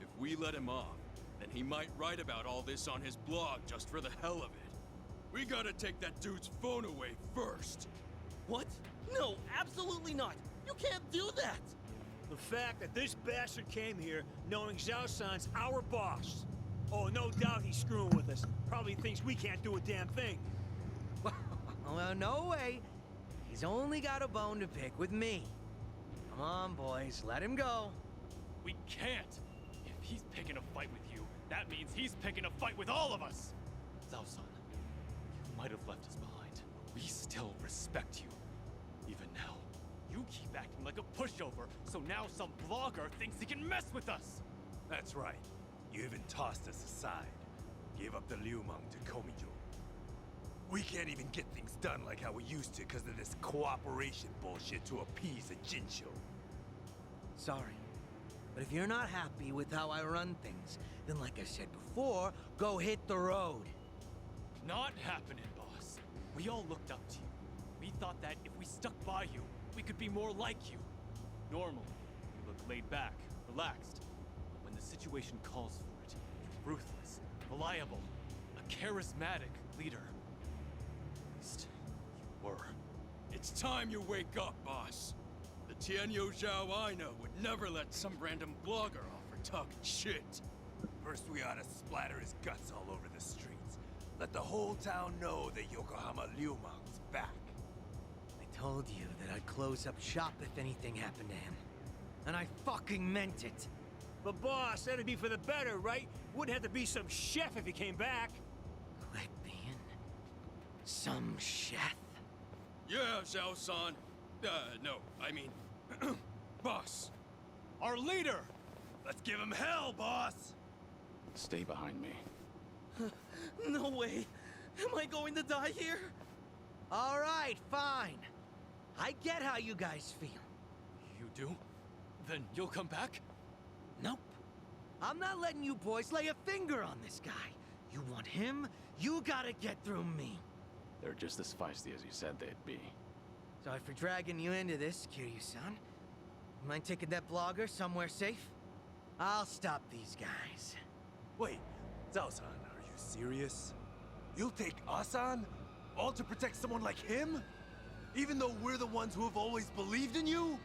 Speaker 9: If we let him off, then he might write about all this on his blog just for the hell of it. We gotta take that dude's phone away first.
Speaker 12: What? No, absolutely not. You can't do that.
Speaker 11: The fact that this bastard came here knowing Zhao-san's our boss. Oh, no doubt he's screwing with us. Probably thinks we can't do a damn thing.
Speaker 5: Well, no way. He's only got a bone to pick with me. Come on, boys, let him go.
Speaker 8: We can't! If he's picking a fight with you, that means he's picking a fight with all of us! Zhao-san, you might have left us behind, but we still respect you. Even now, you keep acting like a pushover, so now some blogger thinks he can mess with us!
Speaker 10: That's right. You even tossed us aside. Gave up the Liumang to Komijo. We can't even get things done like how we used to because of this cooperation bullshit to appease a Jinsho.
Speaker 5: Sorry, but if you're not happy with how I run things, then like I said before, go hit the road.
Speaker 8: Not happening, boss. We all looked up to you. We thought that if we stuck by you, we could be more like you. Normally, you look laid back, relaxed. But when the situation calls for it, you're ruthless, reliable, a charismatic leader. At least, you were.
Speaker 9: It's time you wake up, boss. The Tianyo Zhao I know would never let some random blogger off for talking shit.
Speaker 10: First we ought to splatter his guts all over the streets. Let the whole town know that Yokohama Liumang's back.
Speaker 5: I told you that I'd close up shop if anything happened to him. And I fucking meant it.
Speaker 11: But boss, that'd be for the better, right? Wouldn't have to be some chef if he came back.
Speaker 5: Quit being some chef.
Speaker 9: Yeah, Zhao-san. No, I mean, boss.
Speaker 8: Our leader!
Speaker 10: Let's give him hell, boss!
Speaker 3: Stay behind me.
Speaker 12: No way. Am I going to die here?
Speaker 5: All right, fine. I get how you guys feel.
Speaker 8: You do? Then you'll come back?
Speaker 5: Nope. I'm not letting you boys lay a finger on this guy. You want him, you gotta get through me.
Speaker 3: They're just as feisty as you said they'd be.
Speaker 5: Sorry for dragging you into this, Kiryu-san. Mind taking that blogger somewhere safe? I'll stop these guys.
Speaker 10: Wait, Zhao-san, are you serious? You'll take us on? All to protect someone like him? Even though we're the ones who have always believed in you?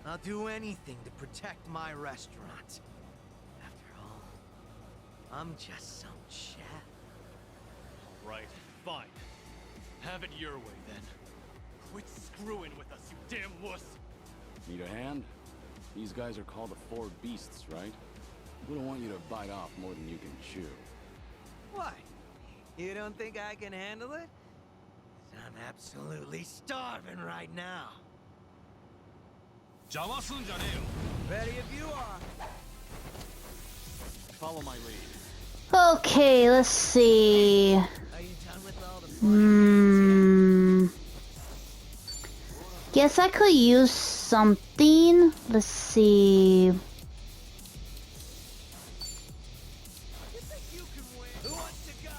Speaker 5: I'll do anything to protect my restaurant. After all, I'm just some chef.
Speaker 8: All right, fine. Have it your way, then. Quit screwing with us, you damn wuss!
Speaker 3: Need a hand? These guys are called the Four Beasts, right? We don't want you to bite off more than you can chew.
Speaker 5: What? You don't think I can handle it? 'Cause I'm absolutely starving right now. Ready if you are.
Speaker 8: Follow my lead.
Speaker 1: Okay, let's see.
Speaker 5: Are you done with all the
Speaker 1: guess I could use something. Let's see.
Speaker 5: You think you can win? Who wants to go?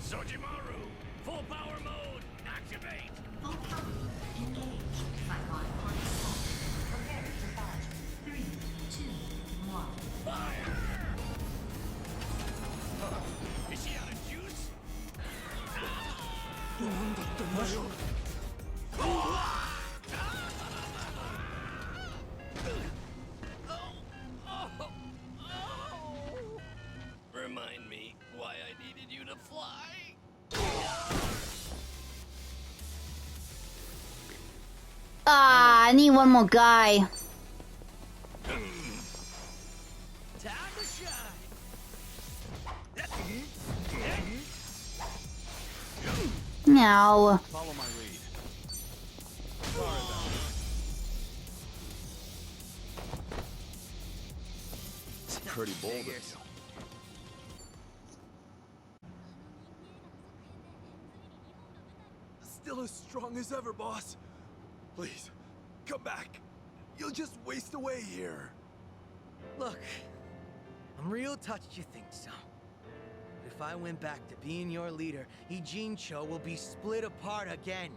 Speaker 10: Sojimaru, full power mode, activate. Is she out of juice? Remind me why I needed you to fly.
Speaker 1: Ah, I need one more guy.
Speaker 5: Time to shine.
Speaker 1: No.
Speaker 3: Follow my lead. Sorry about that. Pretty bold of you.
Speaker 10: Still as strong as ever, boss. Please, come back. You'll just waste away here.
Speaker 5: Look, I'm real touched you think so. But if I went back to being your leader, Ijincho will be split apart again.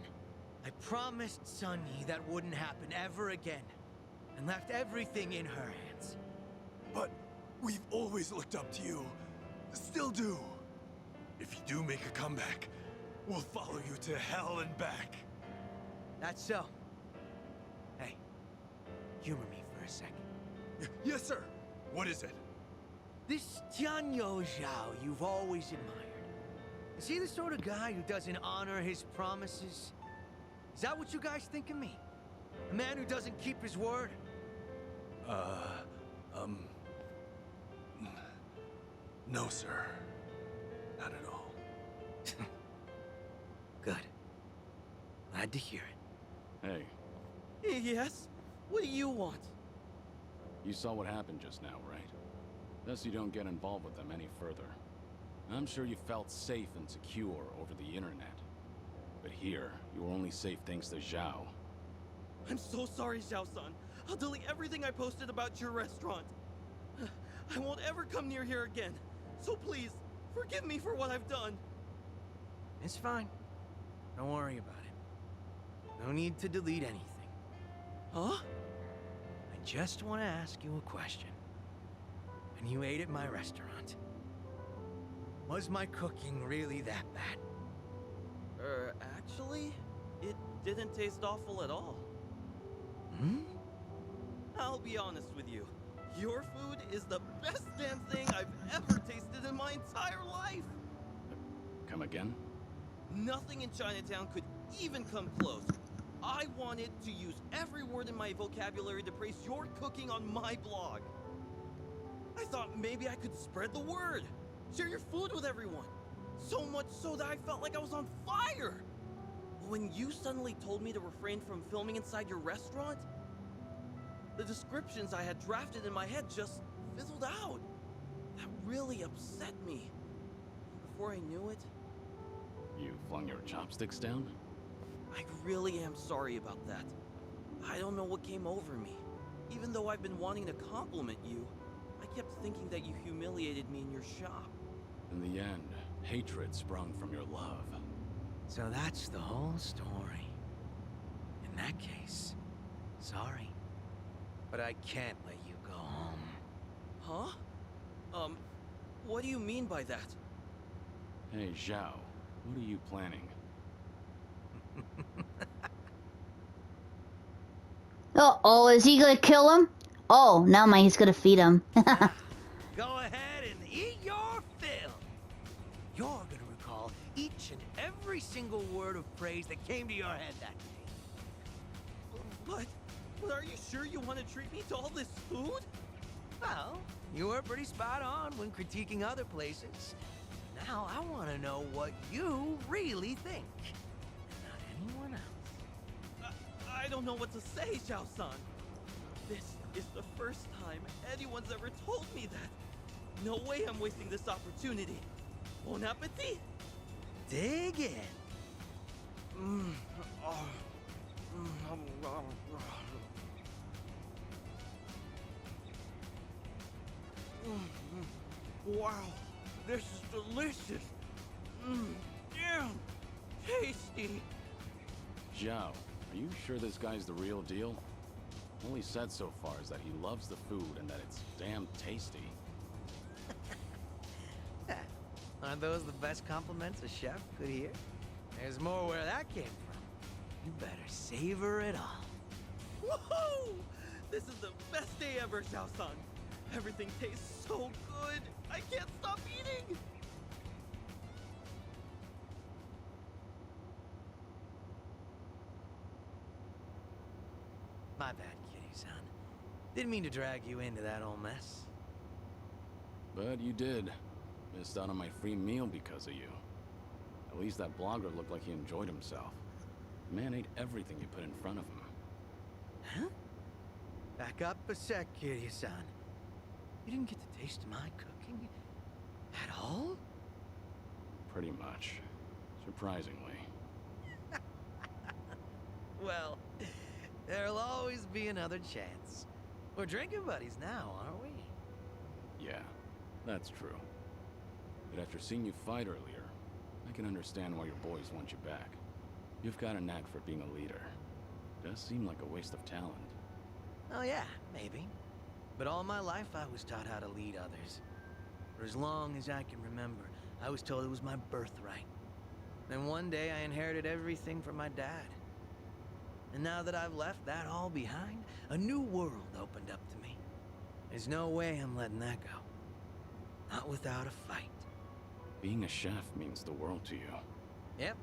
Speaker 5: I promised Sunny that wouldn't happen ever again, and left everything in her hands.
Speaker 10: But we've always looked up to you. Still do. If you do make a comeback, we'll follow you to hell and back.
Speaker 5: That's so. Hey, humor me for a second.
Speaker 10: Yes, sir. What is it?
Speaker 5: This Tianyo Zhao you've always admired. Is he the sort of guy who doesn't honor his promises? Is that what you guys think of me? A man who doesn't keep his word?
Speaker 10: No, sir. Not at all.
Speaker 5: Good. Glad to hear it.
Speaker 3: Hey,
Speaker 12: Yes? What do you want?
Speaker 3: you saw what happened just now, right? Thus you don't get involved with them any further. I'm sure you felt safe and secure over the internet. But here, you are only safe thanks to Zhao.
Speaker 12: I'm so sorry, Zhao-san. I'll delete everything I posted about your restaurant. I won't ever come near here again. So please, forgive me for what I've done.
Speaker 5: It's fine. Don't worry about it. No need to delete anything.
Speaker 12: Huh?
Speaker 5: I just want to ask you a question. When you ate at my restaurant, was my cooking really that bad?
Speaker 12: Actually, it didn't taste awful at all.
Speaker 5: Hmm?
Speaker 12: I'll be honest with you. Your food is the best damn thing I've ever tasted in my entire life.
Speaker 3: Come again?
Speaker 12: Nothing in Chinatown could even come close. I wanted to use every word in my vocabulary to praise your cooking on my blog. I thought maybe I could spread the word, share your food with everyone. So much so that I felt like I was on fire. But when you suddenly told me to refrain from filming inside your restaurant, the descriptions I had drafted in my head just fizzled out. That really upset me. Before I knew it,
Speaker 3: You flung your chopsticks down?
Speaker 12: I really am sorry about that. I don't know what came over me. Even though I've been wanting to compliment you, I kept thinking that you humiliated me in your shop.
Speaker 3: In the end, hatred sprung from your love.
Speaker 5: So that's the whole story. In that case, sorry. But I can't let you go home.
Speaker 12: Huh? What do you mean by that?
Speaker 3: Hey, Zhao, what are you planning?
Speaker 1: Uh-oh, is he gonna kill him? Oh, never mind, he's gonna feed him.
Speaker 5: Go ahead and eat your fill. You're gonna recall each and every single word of praise that came to your head that day.
Speaker 12: But are you sure you want to treat me to all this food?
Speaker 5: Well, you were pretty spot on when critiquing other places. Now I want to know what you really think. And not anyone else.
Speaker 12: I don't know what to say, Zhao-san. This is the first time anyone's ever told me that. No way I'm wasting this opportunity. Bon appetit!
Speaker 5: Dig in.
Speaker 12: Wow, this is delicious. Damn, tasty.
Speaker 3: Zhao, are you sure this guy's the real deal? All he said so far is that he loves the food and that it's damn tasty.
Speaker 5: Aren't those the best compliments a chef could hear? There's more where that came from. You better savor it all.
Speaker 12: Woohoo! This is the best day ever, Zhao-san. Everything tastes so good. I can't stop eating.
Speaker 5: My bad, kitty-san. Didn't mean to drag you into that whole mess.
Speaker 3: But you did. Missed out on my free meal because of you. At least that blogger looked like he enjoyed himself. The man ate everything you put in front of him.
Speaker 5: Huh? Back up a sec, kitty-san. You didn't get to taste my cooking? At all?
Speaker 3: Pretty much. Surprisingly.
Speaker 5: Well, there'll always be another chance. We're drinking buddies now, aren't we?
Speaker 3: Yeah, that's true. But after seeing you fight earlier, I can understand why your boys want you back. You've got a knack for being a leader. Does seem like a waste of talent.
Speaker 5: Oh yeah, maybe. But all my life I was taught how to lead others. For as long as I can remember, I was told it was my birthright. Then one day I inherited everything from my dad. And now that I've left that all behind, a new world opened up to me. There's no way I'm letting that go. Not without a fight.
Speaker 3: Being a chef means the world to you.
Speaker 5: Yep.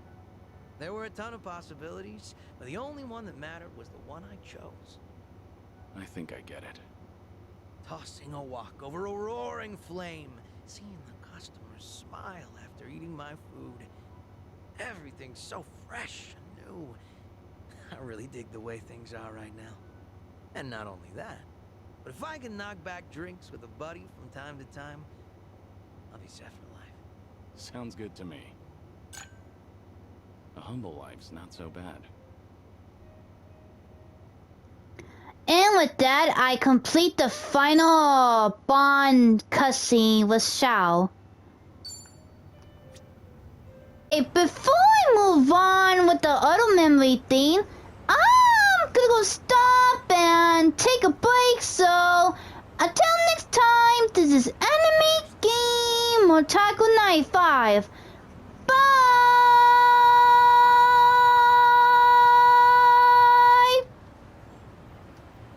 Speaker 5: There were a ton of possibilities, but the only one that mattered was the one I chose.
Speaker 3: I think I get it.
Speaker 5: Tossing a wok over a roaring flame, seeing the customers smile after eating my food. Everything's so fresh and new. I really dig the way things are right now. And not only that, but if I can knock back drinks with a buddy from time to time, I'll be set for life.
Speaker 3: Sounds good to me. A humble life's not so bad.
Speaker 1: And with that, I complete the final Bond cutscene with Xiao. Hey, before I move on with the other memory theme, I'm gonna go stop and take a break, so until next time, this is Anime Game Otaku 95.